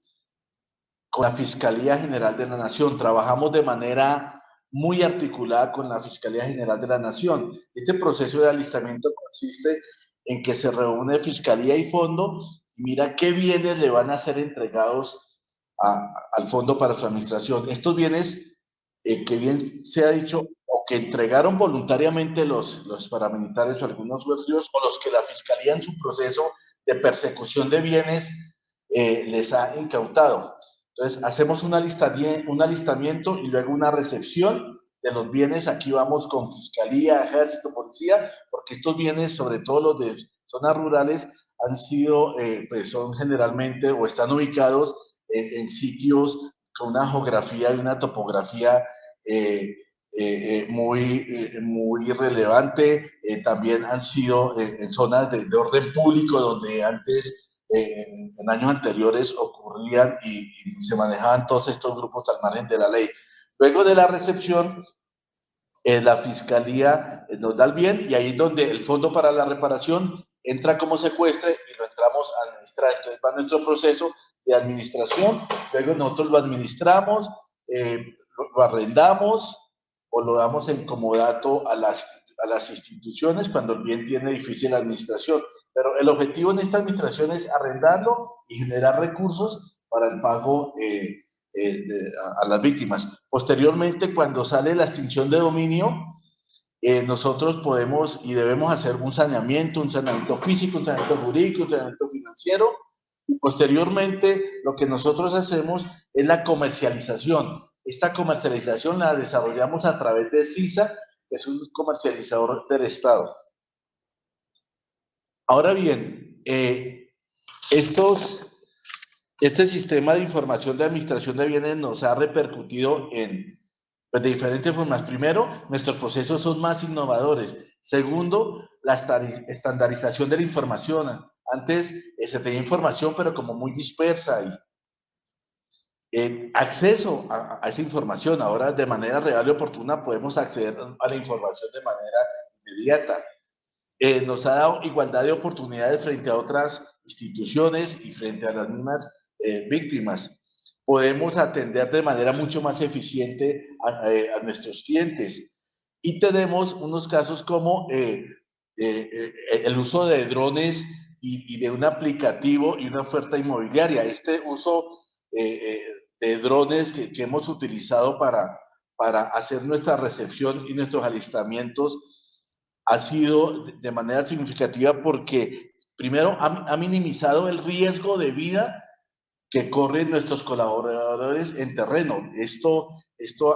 con la Fiscalía General de la Nación. Trabajamos de manera muy articulada con la Fiscalía General de la Nación. Este proceso de alistamiento consiste en que se reúne Fiscalía y Fondo y mira qué bienes le van a ser entregados al fondo para su administración. Estos bienes, que bien se ha dicho, o que entregaron voluntariamente los paramilitares o algunos guerrilleros, o los que la Fiscalía en su proceso de persecución de bienes les ha incautado. Entonces, hacemos un alistamiento y luego una recepción de los bienes. Aquí vamos con Fiscalía, Ejército, Policía, porque estos bienes, sobre todo los de zonas rurales, han sido, pues son generalmente o están ubicados en sitios con una geografía y una topografía muy relevante. También han sido en zonas de orden público donde antes, en años anteriores, ocurrían y se manejaban todos estos grupos al margen de la ley. Luego de la recepción, la Fiscalía nos da el bien, y ahí es donde el Fondo para la Reparación entra como secuestre y lo entramos a administrar. Entonces va nuestro proceso de administración, luego nosotros lo administramos, lo arrendamos o lo damos en comodato a las instituciones cuando el bien tiene difícil administración. Pero el objetivo en esta administración es arrendarlo y generar recursos para el pago a las víctimas. Posteriormente, cuando sale la extinción de dominio, nosotros podemos y debemos hacer un saneamiento físico, un saneamiento jurídico, un saneamiento financiero. Y posteriormente, lo que nosotros hacemos es la comercialización. Esta comercialización la desarrollamos a través de CISA, que es un comercializador del Estado. Ahora bien, este sistema de información de administración de bienes nos ha repercutido en Pues de diferentes formas. Primero, nuestros procesos son más innovadores. Segundo, la estandarización de la información. Antes se tenía información, pero como muy dispersa y acceso a esa información. Ahora, de manera real y oportuna, podemos acceder a la información de manera inmediata. Nos ha dado igualdad de oportunidades frente a otras instituciones y frente a las mismas víctimas. Podemos atender de manera mucho más eficiente a nuestros clientes. Y tenemos unos casos como el uso de drones y de un aplicativo y una oferta inmobiliaria. Este uso de drones que hemos utilizado para hacer nuestra recepción y nuestros alistamientos ha sido de manera significativa porque, primero, ha minimizado el riesgo de vida que corren nuestros colaboradores en terreno. Esto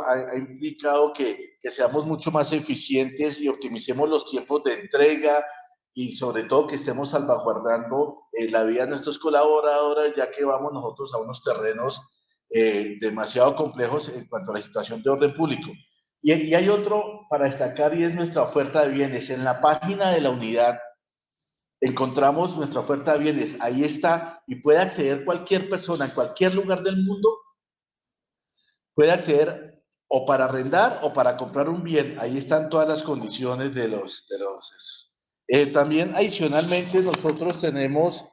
ha implicado que seamos mucho más eficientes y optimicemos los tiempos de entrega y sobre todo que estemos salvaguardando la vida de nuestros colaboradores, ya que vamos nosotros a unos terrenos demasiado complejos en cuanto a la situación de orden público. Y hay otro para destacar y es nuestra oferta de bienes. En la página de la unidad encontramos nuestra oferta de bienes, ahí está, y puede acceder cualquier persona en cualquier lugar del mundo, puede acceder o para arrendar o para comprar un bien, ahí están todas las condiciones de los también adicionalmente nosotros tenemos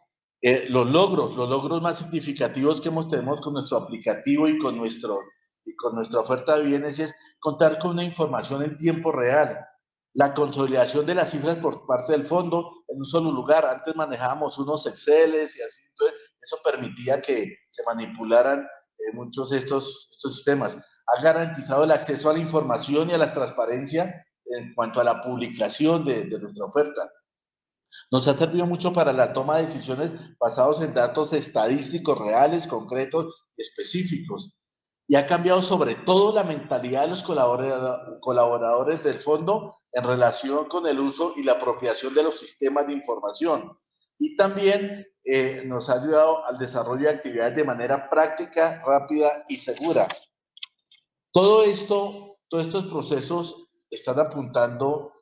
los logros más significativos que tenemos con nuestro aplicativo y con nuestra oferta de bienes es contar con una información en tiempo real. La consolidación de las cifras por parte del fondo en un solo lugar. Antes manejábamos unos Exceles y así, entonces eso permitía que se manipularan muchos de estos sistemas. Ha garantizado el acceso a la información y a la transparencia en cuanto a la publicación de nuestra oferta. Nos ha servido mucho para la toma de decisiones basados en datos estadísticos reales, concretos y específicos. Y ha cambiado sobre todo la mentalidad de los colaboradores del fondo en relación con el uso y la apropiación de los sistemas de información. Y también nos ha ayudado al desarrollo de actividades de manera práctica, rápida y segura. Todos estos procesos están apuntando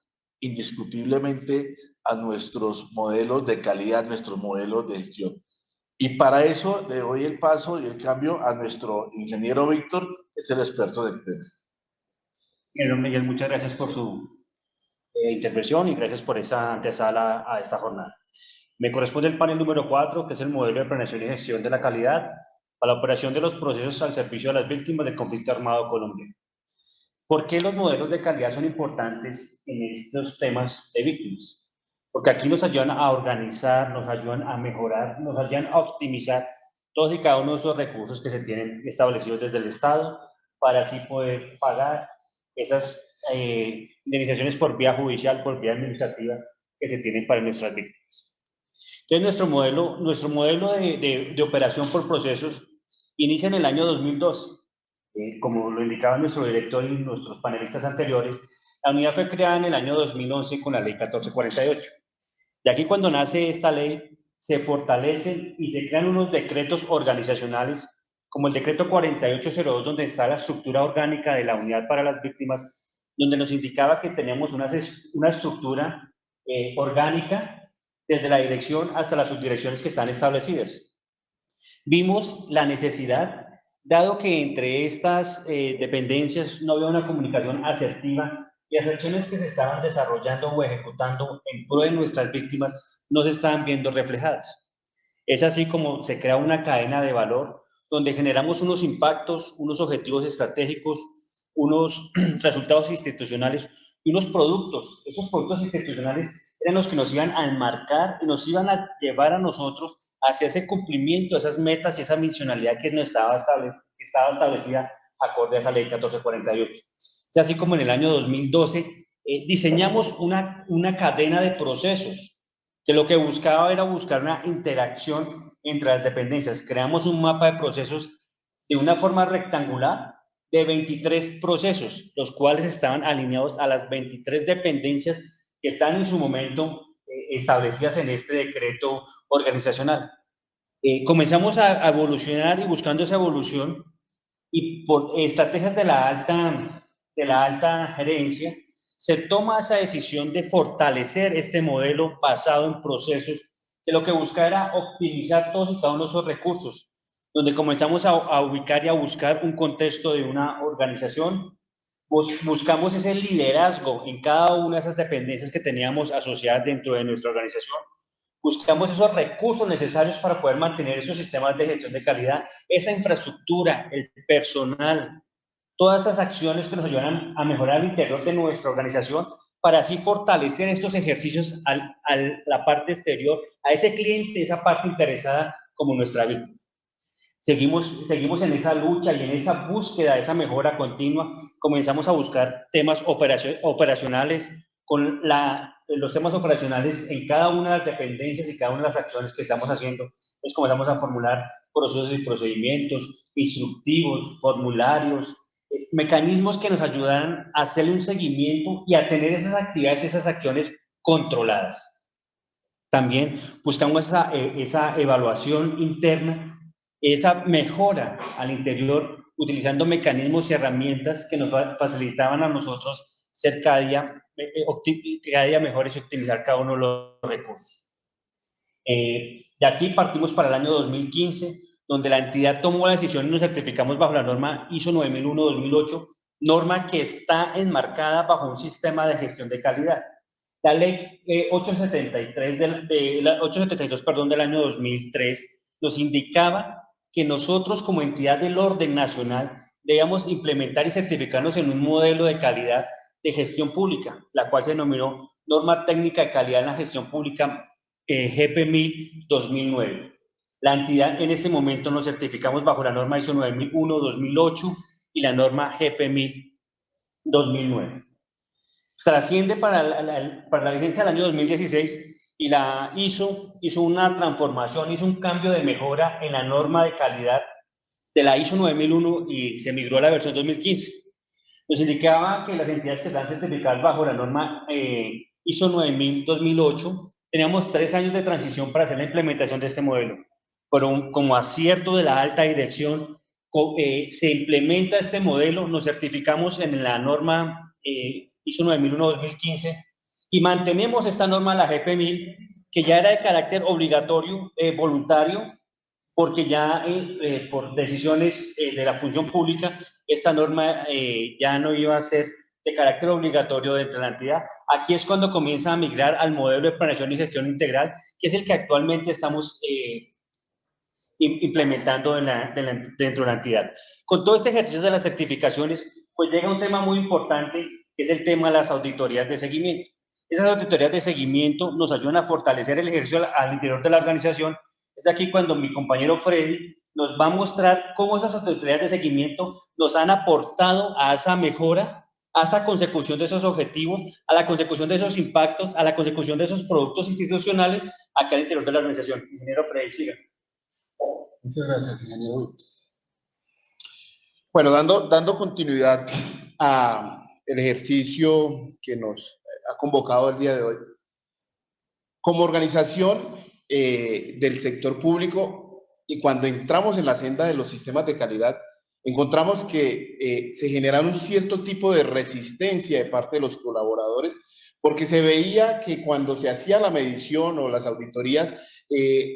indiscutiblemente a nuestros modelos de calidad, nuestros modelos de gestión. Y para eso le doy el paso y el cambio a nuestro ingeniero Víctor, que es el experto del tema. Bien, Miguel, muchas gracias por su intervención y gracias por esa antesala a esta jornada. Me corresponde el panel número 4, que es el modelo de planeación y gestión de la calidad para la operación de los procesos al servicio de las víctimas del conflicto armado colombiano. ¿Por qué los modelos de calidad son importantes en estos temas de víctimas? Porque aquí nos ayudan a organizar, nos ayudan a mejorar, nos ayudan a optimizar todos y cada uno de esos recursos que se tienen establecidos desde el Estado para así poder pagar esas indemnizaciones por vía judicial, por vía administrativa que se tienen para nuestras víctimas. Entonces, nuestro modelo de operación por procesos inicia en el año 2002. Como lo indicaba nuestro director y nuestros panelistas anteriores, la unidad fue creada en el año 2011 con la ley 1448. Y aquí cuando nace esta ley, se fortalecen y se crean unos decretos organizacionales, como el decreto 4802, donde está la estructura orgánica de la unidad para las víctimas, donde nos indicaba que teníamos una estructura orgánica desde la dirección hasta las subdirecciones que están establecidas. Vimos la necesidad, dado que entre estas dependencias no había una comunicación asertiva y las acciones que se estaban desarrollando o ejecutando en pro de nuestras víctimas no se estaban viendo reflejadas. Es así como se crea una cadena de valor donde generamos unos impactos, unos objetivos estratégicos, unos resultados institucionales y unos productos. Esos productos institucionales eran los que nos iban a enmarcar y nos iban a llevar a nosotros hacia ese cumplimiento de esas metas y esa misionalidad que estaba establecida acorde a esa ley 1448. Es así como en el año 2012 diseñamos una cadena de procesos que lo que buscaba era buscar una interacción entre las dependencias. Creamos un mapa de procesos de una forma rectangular de 23 procesos, los cuales estaban alineados a las 23 dependencias que están en su momento establecidas en este decreto organizacional. Comenzamos a evolucionar y buscando esa evolución y por estrategias de la alta de la alta gerencia, se toma esa decisión de fortalecer este modelo basado en procesos que lo que busca era optimizar todos y cada uno de esos recursos, donde comenzamos a ubicar y a buscar un contexto de una organización. Buscamos ese liderazgo en cada una de esas dependencias que teníamos asociadas dentro de nuestra organización. Buscamos esos recursos necesarios para poder mantener esos sistemas de gestión de calidad, esa infraestructura, el personal, todas esas acciones que nos ayudan a mejorar el interior de nuestra organización para así fortalecer estos ejercicios a la parte exterior, a ese cliente, esa parte interesada como nuestra víctima. Seguimos en esa lucha y en esa búsqueda, esa mejora continua. Comenzamos a buscar temas operacionales, con los temas operacionales en cada una de las dependencias y cada una de las acciones que estamos haciendo. Entonces comenzamos a formular procesos y procedimientos, instructivos, formularios, mecanismos que nos ayudan a hacerle un seguimiento y a tener esas actividades y esas acciones controladas. También buscamos esa evaluación interna, esa mejora al interior, utilizando mecanismos y herramientas que nos facilitaban a nosotros ser cada día mejores y optimizar cada uno de los recursos. De aquí partimos para el año 2015, donde la entidad tomó la decisión y nos certificamos bajo la norma ISO 9001-2008, norma que está enmarcada bajo un sistema de gestión de calidad. La ley 872 del año 2003 nos indicaba que nosotros como entidad del orden nacional debíamos implementar y certificarnos en un modelo de calidad de gestión pública, la cual se denominó Norma Técnica de Calidad en la Gestión Pública GP1000 2009. La entidad en este momento nos certificamos bajo la norma ISO 9001-2008 y la norma GP1000 2009. Trasciende para la vigencia del año 2016 y la hizo una transformación, hizo un cambio de mejora en la norma de calidad de la ISO 9001 y se migró a la versión 2015. Nos indicaba que las entidades que están certificadas bajo la norma ISO 9000-2008 teníamos 3 años de transición para hacer la implementación de este modelo. Pero como acierto de la alta dirección, se implementa este modelo, nos certificamos en la norma ISO 9001-2015 y mantenemos esta norma, la GP1000, que ya era de carácter obligatorio, voluntario, porque ya por decisiones de la función pública, esta norma ya no iba a ser de carácter obligatorio dentro de la entidad. Aquí es cuando comienza a migrar al modelo de planeación y gestión integral, que es el que actualmente estamos implementando dentro de la entidad. Con todo este ejercicio de las certificaciones, pues llega un tema muy importante, que es el tema de las auditorías de seguimiento. Esas auditorías de seguimiento nos ayudan a fortalecer el ejercicio al interior de la organización. Es aquí cuando mi compañero Freddy nos va a mostrar cómo esas auditorías de seguimiento nos han aportado a esa mejora, a esa consecución de esos objetivos, a la consecución de esos impactos, a la consecución de esos productos institucionales acá al interior de la organización. Ingeniero Freddy, siga. Muchas gracias, ingeniero. Bueno, dando continuidad al ejercicio que nos ha convocado el día de hoy, como organización del sector público, y cuando entramos en la senda de los sistemas de calidad, encontramos que se genera un cierto tipo de resistencia de parte de los colaboradores, porque se veía que cuando se hacía la medición o las auditorías,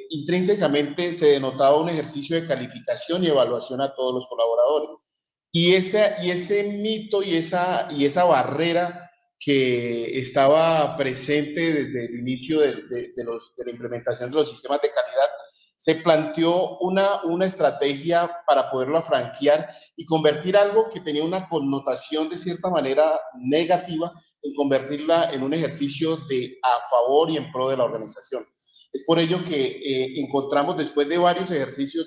intrínsecamente se denotaba un ejercicio de calificación y evaluación a todos los colaboradores. Y ese mito y esa barrera que estaba presente desde el inicio de la implementación de los sistemas de calidad, se planteó una estrategia para poderlo franquear y convertir algo que tenía una connotación de cierta manera negativa, en convertirla en un ejercicio a favor y en pro de la organización. Es por ello que encontramos, después de varios ejercicios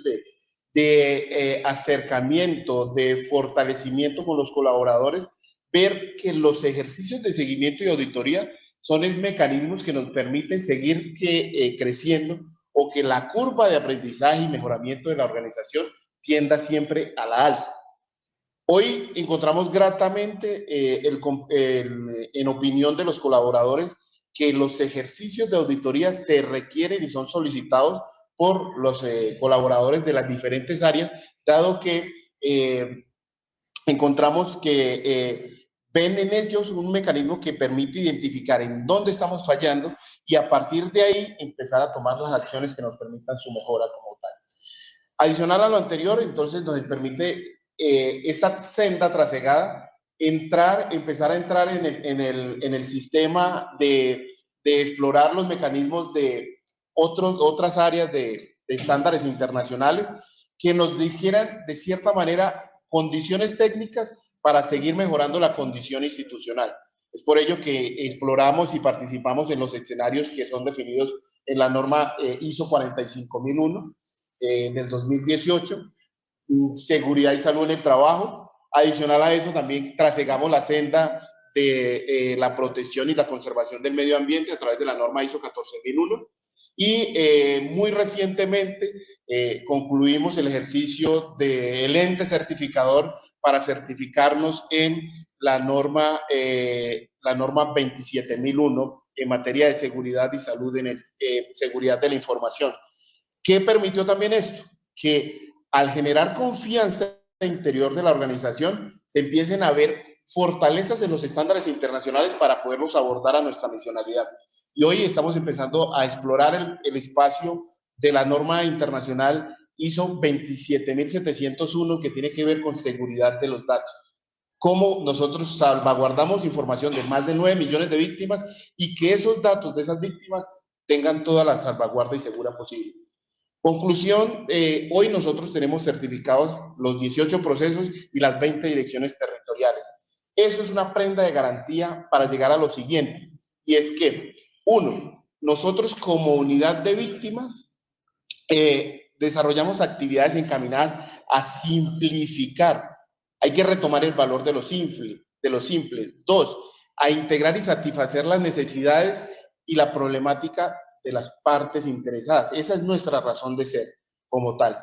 de acercamiento, de fortalecimiento con los colaboradores, ver que los ejercicios de seguimiento y auditoría son mecanismos que nos permiten seguir creciendo, o que la curva de aprendizaje y mejoramiento de la organización tienda siempre a la alza. Hoy encontramos gratamente, en opinión de los colaboradores, que los ejercicios de auditoría se requieren y son solicitados por los colaboradores de las diferentes áreas, dado que encontramos que ven en ellos un mecanismo que permite identificar en dónde estamos fallando y a partir de ahí empezar a tomar las acciones que nos permitan su mejora como tal. Adicional a lo anterior, entonces nos permite esa senda trasegada empezar a entrar en el sistema de explorar los mecanismos de otras áreas de estándares internacionales que nos dijeran de cierta manera condiciones técnicas para seguir mejorando la condición institucional. Es por ello que exploramos y participamos en los escenarios que son definidos en la norma ISO 45001 del 2018, seguridad y salud en el trabajo. Adicional a eso, también trasegamos la senda de la protección y la conservación del medio ambiente a través de la norma ISO 14001. Y muy recientemente concluimos el ejercicio del ente certificador para certificarnos en la norma 27001 en materia de seguridad y salud seguridad de la información. ¿Qué permitió también esto? Que al generar confianza interior de la organización, se empiecen a ver fortalezas en los estándares internacionales para poderlos abordar a nuestra misionalidad. Y hoy estamos empezando a explorar el espacio de la norma internacional ISO 27701 que tiene que ver con seguridad de los datos. Cómo nosotros salvaguardamos información de más de 9 millones de víctimas y que esos datos de esas víctimas tengan toda la salvaguarda y segura posible. Conclusión, hoy nosotros tenemos certificados los 18 procesos y las 20 direcciones territoriales. Eso es una prenda de garantía para llegar a lo siguiente, y es que, uno, nosotros como unidad de víctimas desarrollamos actividades encaminadas a simplificar. Hay que retomar el valor de lo simple. Dos, a integrar y satisfacer las necesidades y la problemática de las partes interesadas. Esa es nuestra razón de ser como tal.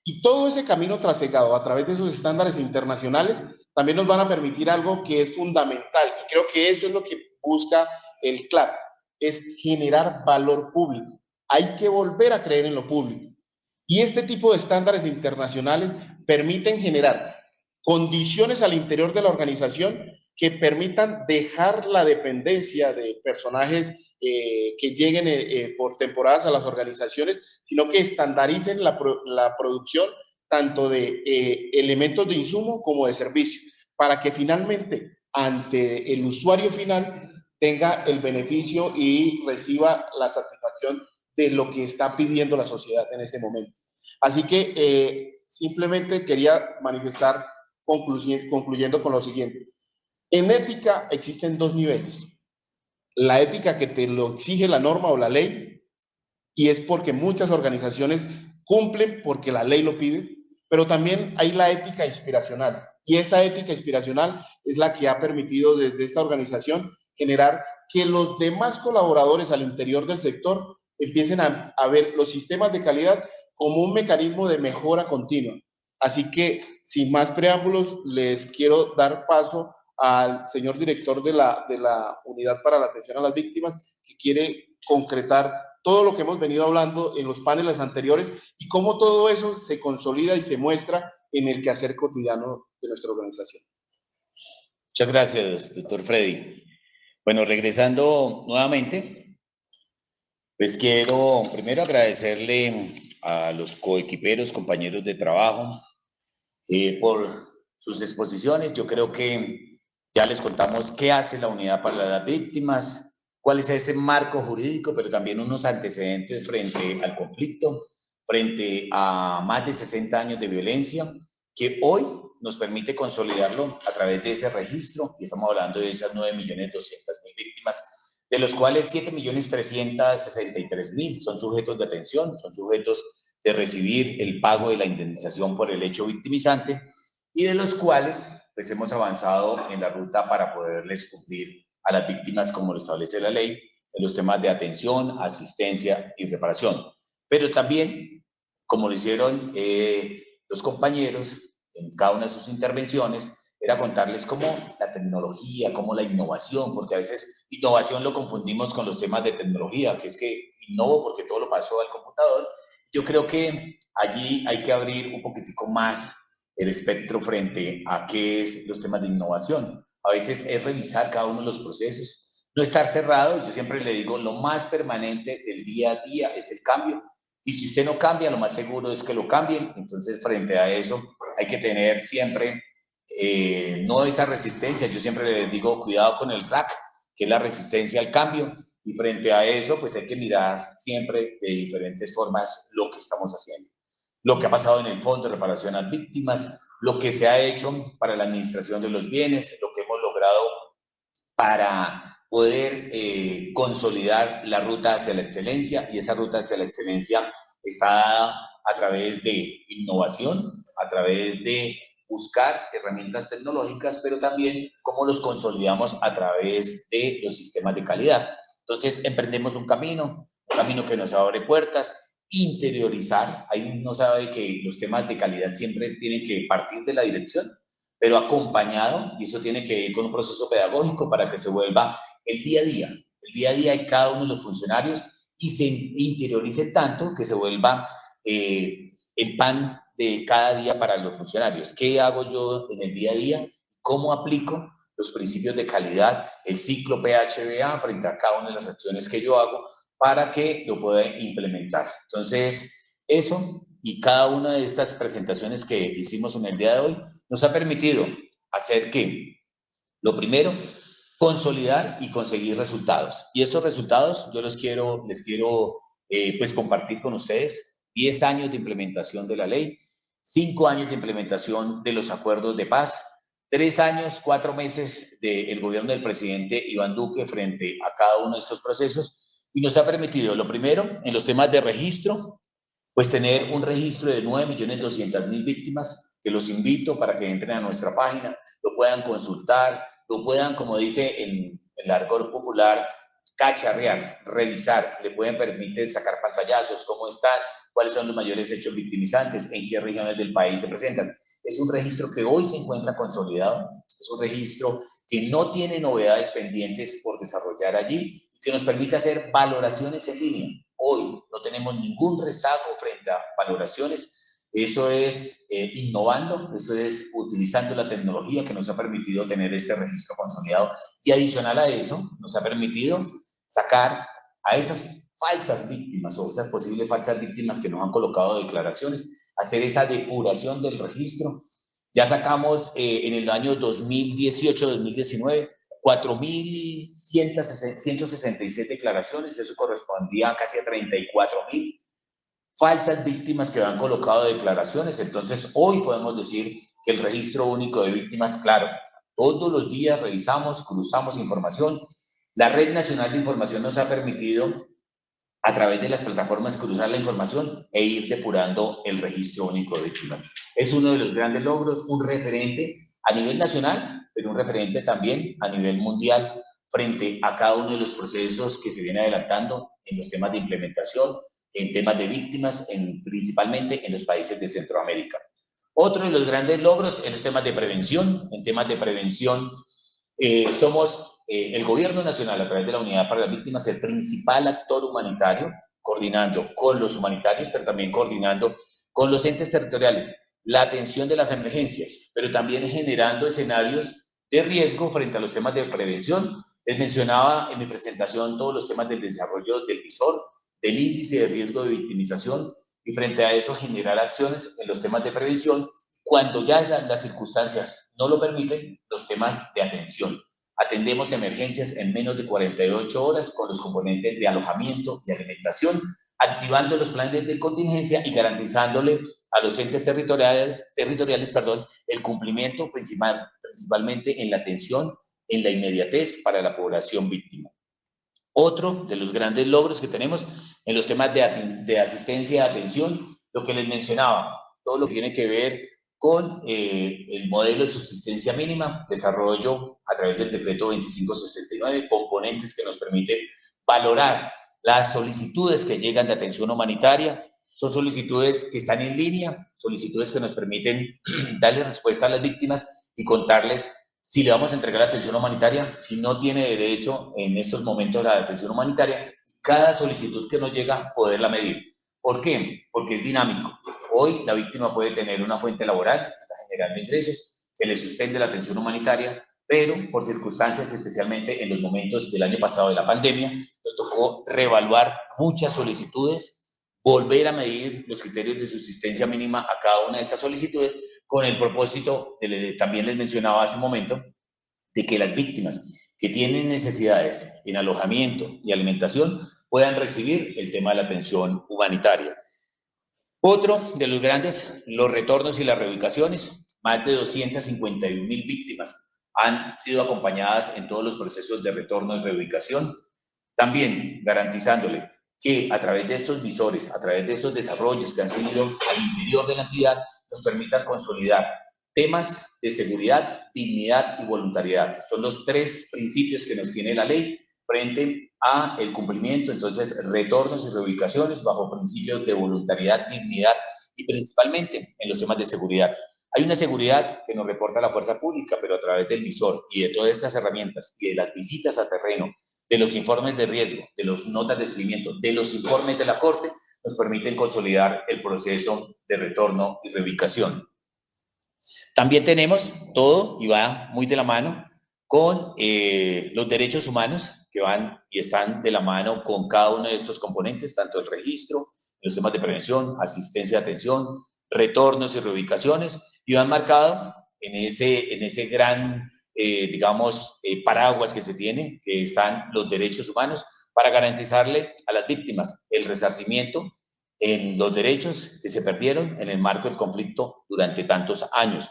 Y todo ese camino trasegado a través de esos estándares internacionales también nos van a permitir algo que es fundamental, y creo que eso es lo que busca el CLAP, es generar valor público. Hay que volver a creer en lo público. Y este tipo de estándares internacionales permiten generar condiciones al interior de la organización que permitan dejar la dependencia de personajes que lleguen por temporadas a las organizaciones, sino que estandaricen la producción tanto de elementos de insumo como de servicio, para que finalmente ante el usuario final tenga el beneficio y reciba la satisfacción de lo que está pidiendo la sociedad en este momento. Así que simplemente quería manifestar, concluyendo con lo siguiente. En ética existen dos niveles. La ética que te lo exige la norma o la ley, y es porque muchas organizaciones cumplen porque la ley lo pide, pero también hay la ética inspiracional, y esa ética inspiracional es la que ha permitido desde esta organización generar que los demás colaboradores al interior del sector empiecen a ver los sistemas de calidad como un mecanismo de mejora continua. Así que, sin más preámbulos, les quiero dar paso al señor director de la Unidad para la Atención a las Víctimas, que quiere concretar todo lo que hemos venido hablando en los paneles anteriores y cómo todo eso se consolida y se muestra en el quehacer cotidiano de nuestra organización. Muchas gracias, doctor Freddy. Bueno, regresando nuevamente, pues quiero primero agradecerle a los coequiperos, compañeros de trabajo, por sus exposiciones. Yo creo que ya les contamos qué hace la Unidad para las Víctimas, cuál es ese marco jurídico, pero también unos antecedentes frente al conflicto, frente a más de 60 años de violencia, que hoy nos permite consolidarlo a través de ese registro, y estamos hablando de esas 9.200.000 víctimas, de los cuales 7.363.000 son sujetos de atención, son sujetos de recibir el pago de la indemnización por el hecho victimizante, y de los cuales pues hemos avanzado en la ruta para poderles cumplir a las víctimas como lo establece la ley, en los temas de atención, asistencia y reparación. Pero también, como lo hicieron los compañeros en cada una de sus intervenciones, era contarles cómo la tecnología, cómo la innovación, porque a veces innovación lo confundimos con los temas de tecnología, que es que innovo porque todo lo pasó al computador. Yo creo que allí hay que abrir un poquitico más el espectro frente a qué es los temas de innovación, a veces es revisar cada uno de los procesos, no estar cerrado. Yo siempre le digo, lo más permanente del día a día es el cambio. Y si usted no cambia, lo más seguro es que lo cambien. Entonces, frente a eso, hay que tener siempre, no esa resistencia. Yo siempre les digo, cuidado con el RAC, que es la resistencia al cambio. Y frente a eso, pues hay que mirar siempre de diferentes formas lo que estamos haciendo. Lo que ha pasado en el Fondo de Reparación a Víctimas, lo que se ha hecho para la administración de los bienes, lo que hemos logrado para poder consolidar la ruta hacia la excelencia, y esa ruta hacia la excelencia está dada a través de innovación, a través de buscar herramientas tecnológicas, pero también cómo los consolidamos a través de los sistemas de calidad. Entonces, emprendemos un camino que nos abre puertas, interiorizar. Ahí uno sabe que los temas de calidad siempre tienen que partir de la dirección, pero acompañado, y eso tiene que ir con un proceso pedagógico para que se vuelva el día a día de cada uno de los funcionarios, y se interiorice tanto que se vuelva el pan de cada día para los funcionarios. ¿Qué hago yo en el día a día? ¿Cómo aplico los principios de calidad, el ciclo PHBA frente a cada una de las acciones que yo hago para que lo pueda implementar? Entonces, eso y cada una de estas presentaciones que hicimos en el día de hoy nos ha permitido hacer que, lo primero, consolidar y conseguir resultados. Y estos resultados yo les quiero pues compartir con ustedes. 10 años de implementación de la ley, 5 años de implementación de los acuerdos de paz, 3 años, 4 meses del gobierno del presidente Iván Duque frente a cada uno de estos procesos, y nos ha permitido, lo primero, en los temas de registro, pues tener un registro de 9.200.000 víctimas, que los invito para que entren a nuestra página, lo puedan consultar, lo puedan, como dice en el argot popular, cacharrear, revisar, le pueden permitir sacar pantallazos, cómo están, cuáles son los mayores hechos victimizantes, en qué regiones del país se presentan. Es un registro que hoy se encuentra consolidado, es un registro que no tiene novedades pendientes por desarrollar allí y que nos permite hacer valoraciones en línea. Hoy no tenemos ningún rezago frente a valoraciones. Eso es innovando, eso es utilizando la tecnología que nos ha permitido tener este registro consolidado, y adicional a eso nos ha permitido sacar a esas falsas víctimas o esas posibles falsas víctimas que nos han colocado declaraciones, hacer esa depuración del registro. Ya sacamos en el año 2018-2019 4.166 declaraciones, eso correspondía casi a 34.000 falsas víctimas que han colocado declaraciones. Entonces, hoy podemos decir que el registro único de víctimas, claro, todos los días revisamos, cruzamos información. La Red Nacional de Información nos ha permitido, a través de las plataformas, cruzar la información e ir depurando el registro único de víctimas. Es uno de los grandes logros, un referente a nivel nacional, pero un referente también a nivel mundial frente a cada uno de los procesos que se viene adelantando en los temas de implementación, en temas de víctimas, principalmente en los países de Centroamérica. Otro de los grandes logros es los temas de prevención. En temas de prevención, somos el gobierno nacional, a través de la Unidad para las Víctimas, el principal actor humanitario, coordinando con los humanitarios, pero también coordinando con los entes territoriales, la atención de las emergencias, pero también generando escenarios de riesgo frente a los temas de prevención. Les mencionaba en mi presentación todos los temas del desarrollo del visor, del índice de riesgo de victimización, y frente a eso generar acciones en los temas de prevención. Cuando ya las circunstancias no lo permiten, los temas de atención. Atendemos emergencias en menos de 48 horas con los componentes de alojamiento y alimentación, activando los planes de contingencia y garantizándole a los entes territoriales, el cumplimiento principalmente en la atención, en la inmediatez para la población víctima. Otro de los grandes logros que tenemos en los temas de asistencia y atención, lo que les mencionaba, todo lo que tiene que ver con el modelo de subsistencia mínima, desarrollo a través del decreto 2569, componentes que nos permiten valorar las solicitudes que llegan de atención humanitaria. Son solicitudes que están en línea, solicitudes que nos permiten darle respuesta a las víctimas y contarles si le vamos a entregar atención humanitaria, si no tiene derecho en estos momentos a la atención humanitaria. Cada solicitud que nos llega, poderla medir. ¿Por qué? Porque es dinámico. Hoy la víctima puede tener una fuente laboral, está generando ingresos, se le suspende la atención humanitaria, pero por circunstancias, especialmente en los momentos del año pasado de la pandemia, nos tocó reevaluar muchas solicitudes, volver a medir los criterios de subsistencia mínima a cada una de estas solicitudes, con el propósito, también les mencionaba hace un momento, de que las víctimas que tienen necesidades en alojamiento y alimentación puedan recibir el tema de la atención humanitaria. Otro de los grandes, los retornos y las reubicaciones. Más de 251.000 víctimas han sido acompañadas en todos los procesos de retorno y reubicación, también garantizándole que a través de estos visores, a través de estos desarrollos que han sido al interior de la entidad, nos permitan consolidar temas de seguridad, dignidad y voluntariedad. Son los tres principios que nos tiene la ley frente a el cumplimiento. Entonces, retornos y reubicaciones bajo principios de voluntariedad, dignidad y principalmente en los temas de seguridad. Hay una seguridad que nos reporta la fuerza pública, pero a través del visor y de todas estas herramientas y de las visitas a terreno, de los informes de riesgo, de las notas de seguimiento, de los informes de la Corte, nos permiten consolidar el proceso de retorno y reubicación. También tenemos todo, y va muy de la mano, con los derechos humanos, que van y están de la mano con cada uno de estos componentes, tanto el registro, los temas de prevención, asistencia, atención, retornos y reubicaciones, y van marcados en ese gran, paraguas que se tiene, que están los derechos humanos, para garantizarle a las víctimas el resarcimiento en los derechos que se perdieron en el marco del conflicto durante tantos años.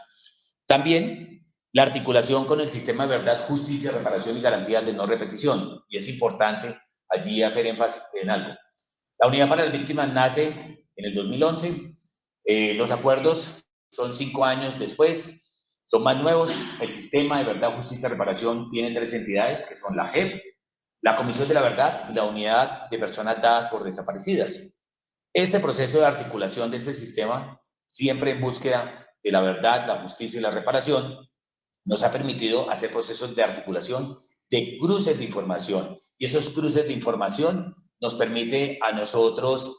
También la articulación con el sistema de verdad, justicia, reparación y garantías de no repetición. Y es importante allí hacer énfasis en algo. La Unidad para las Víctimas nace en el 2011. Los acuerdos son 5 años después, son más nuevos. El sistema de verdad, justicia, reparación tiene 3 entidades, que son la JEP, la Comisión de la Verdad y la Unidad de Personas Dadas por Desaparecidas. Este proceso de articulación de este sistema, siempre en búsqueda de la verdad, la justicia y la reparación, nos ha permitido hacer procesos de articulación, de cruces de información. Y esos cruces de información nos permite a nosotros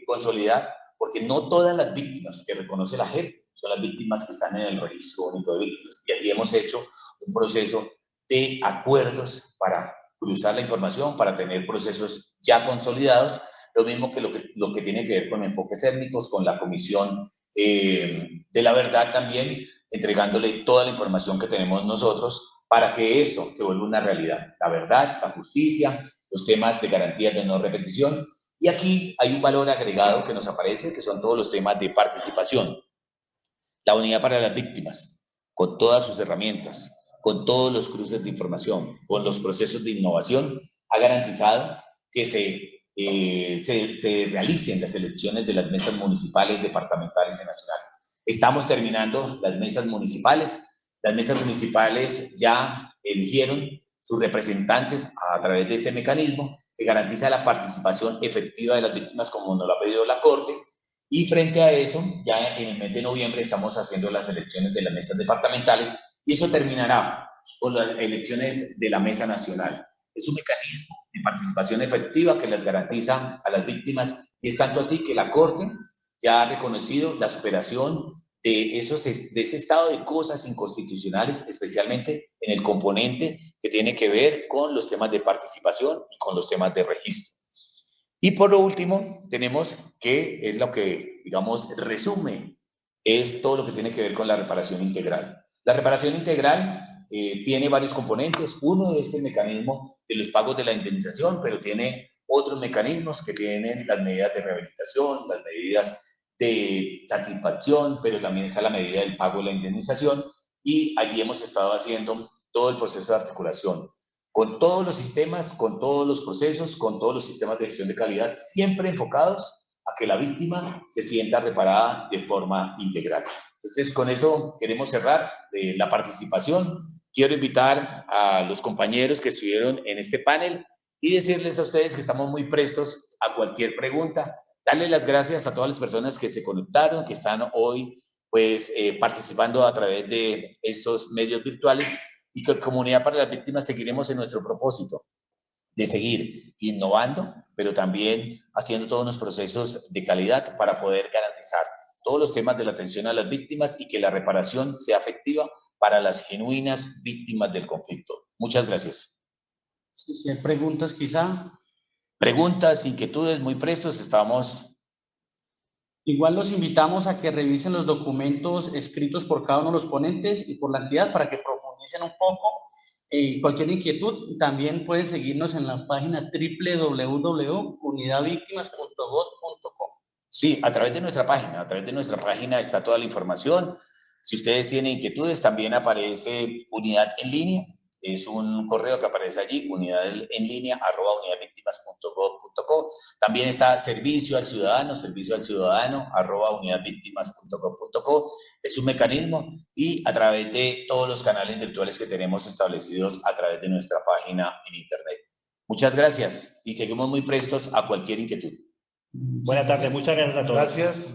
consolidar, porque no todas las víctimas que reconoce la JEP son las víctimas que están en el registro único de víctimas. Y allí hemos hecho un proceso de acuerdos para cruzar la información, para tener procesos ya consolidados, lo mismo que lo que tiene que ver con enfoques étnicos, con la Comisión de la Verdad también, entregándole toda la información que tenemos nosotros para que esto se vuelva una realidad. La verdad, la justicia, los temas de garantías de no repetición. Y aquí hay un valor agregado que nos aparece, que son todos los temas de participación. La Unidad para las Víctimas, con todas sus herramientas, con todos los cruces de información, con los procesos de innovación, ha garantizado que se realicen las elecciones de las mesas municipales, departamentales y nacionales. Estamos terminando las mesas municipales. Las mesas municipales ya eligieron sus representantes a través de este mecanismo que garantiza la participación efectiva de las víctimas como nos lo ha pedido la Corte. Y frente a eso, ya en el mes de noviembre estamos haciendo las elecciones de las mesas departamentales y eso terminará con las elecciones de la mesa nacional. Es un mecanismo de participación efectiva que les garantiza a las víctimas y es tanto así que la Corte ya ha reconocido la superación de ese estado de cosas inconstitucionales, especialmente en el componente que tiene que ver con los temas de participación y con los temas de registro. Y por lo último, tenemos que es lo que, digamos, resume, es todo lo que tiene que ver con la reparación integral. La reparación integral tiene varios componentes. Uno es el mecanismo de los pagos de la indemnización, pero tiene otros mecanismos que tienen las medidas de rehabilitación, las medidas de satisfacción, pero también está la medida del pago de la indemnización y allí hemos estado haciendo todo el proceso de articulación con todos los sistemas, con todos los procesos, con todos los sistemas de gestión de calidad, siempre enfocados a que la víctima se sienta reparada de forma integral. Entonces, con eso queremos cerrar la participación. Quiero invitar a los compañeros que estuvieron en este panel y decirles a ustedes que estamos muy prestos a cualquier pregunta. Darles las gracias a todas las personas que se conectaron, que están hoy pues, participando a través de estos medios virtuales y que Comunidad para las Víctimas seguiremos en nuestro propósito de seguir innovando, pero también haciendo todos los procesos de calidad para poder garantizar todos los temas de la atención a las víctimas y que la reparación sea efectiva para las genuinas víctimas del conflicto. Muchas gracias. Si hay preguntas quizá. Preguntas, inquietudes, muy prestos, estamos... Igual los invitamos a que revisen los documentos escritos por cada uno de los ponentes y por la entidad para que profundicen un poco. Cualquier inquietud, también pueden seguirnos en la página www.unidadvictimas.gov.co. Sí, a través de nuestra página está toda la información. Si ustedes tienen inquietudes, también aparece Unidad en Línea. Es un correo que aparece allí, unidadvictimas.gov.co. También está servicio al ciudadano, unidadvictimas.gov.co. Es un mecanismo y a través de todos los canales virtuales que tenemos establecidos a través de nuestra página en Internet. Muchas gracias y seguimos muy prestos a cualquier inquietud. Buenas tardes, muchas gracias a todos. Gracias.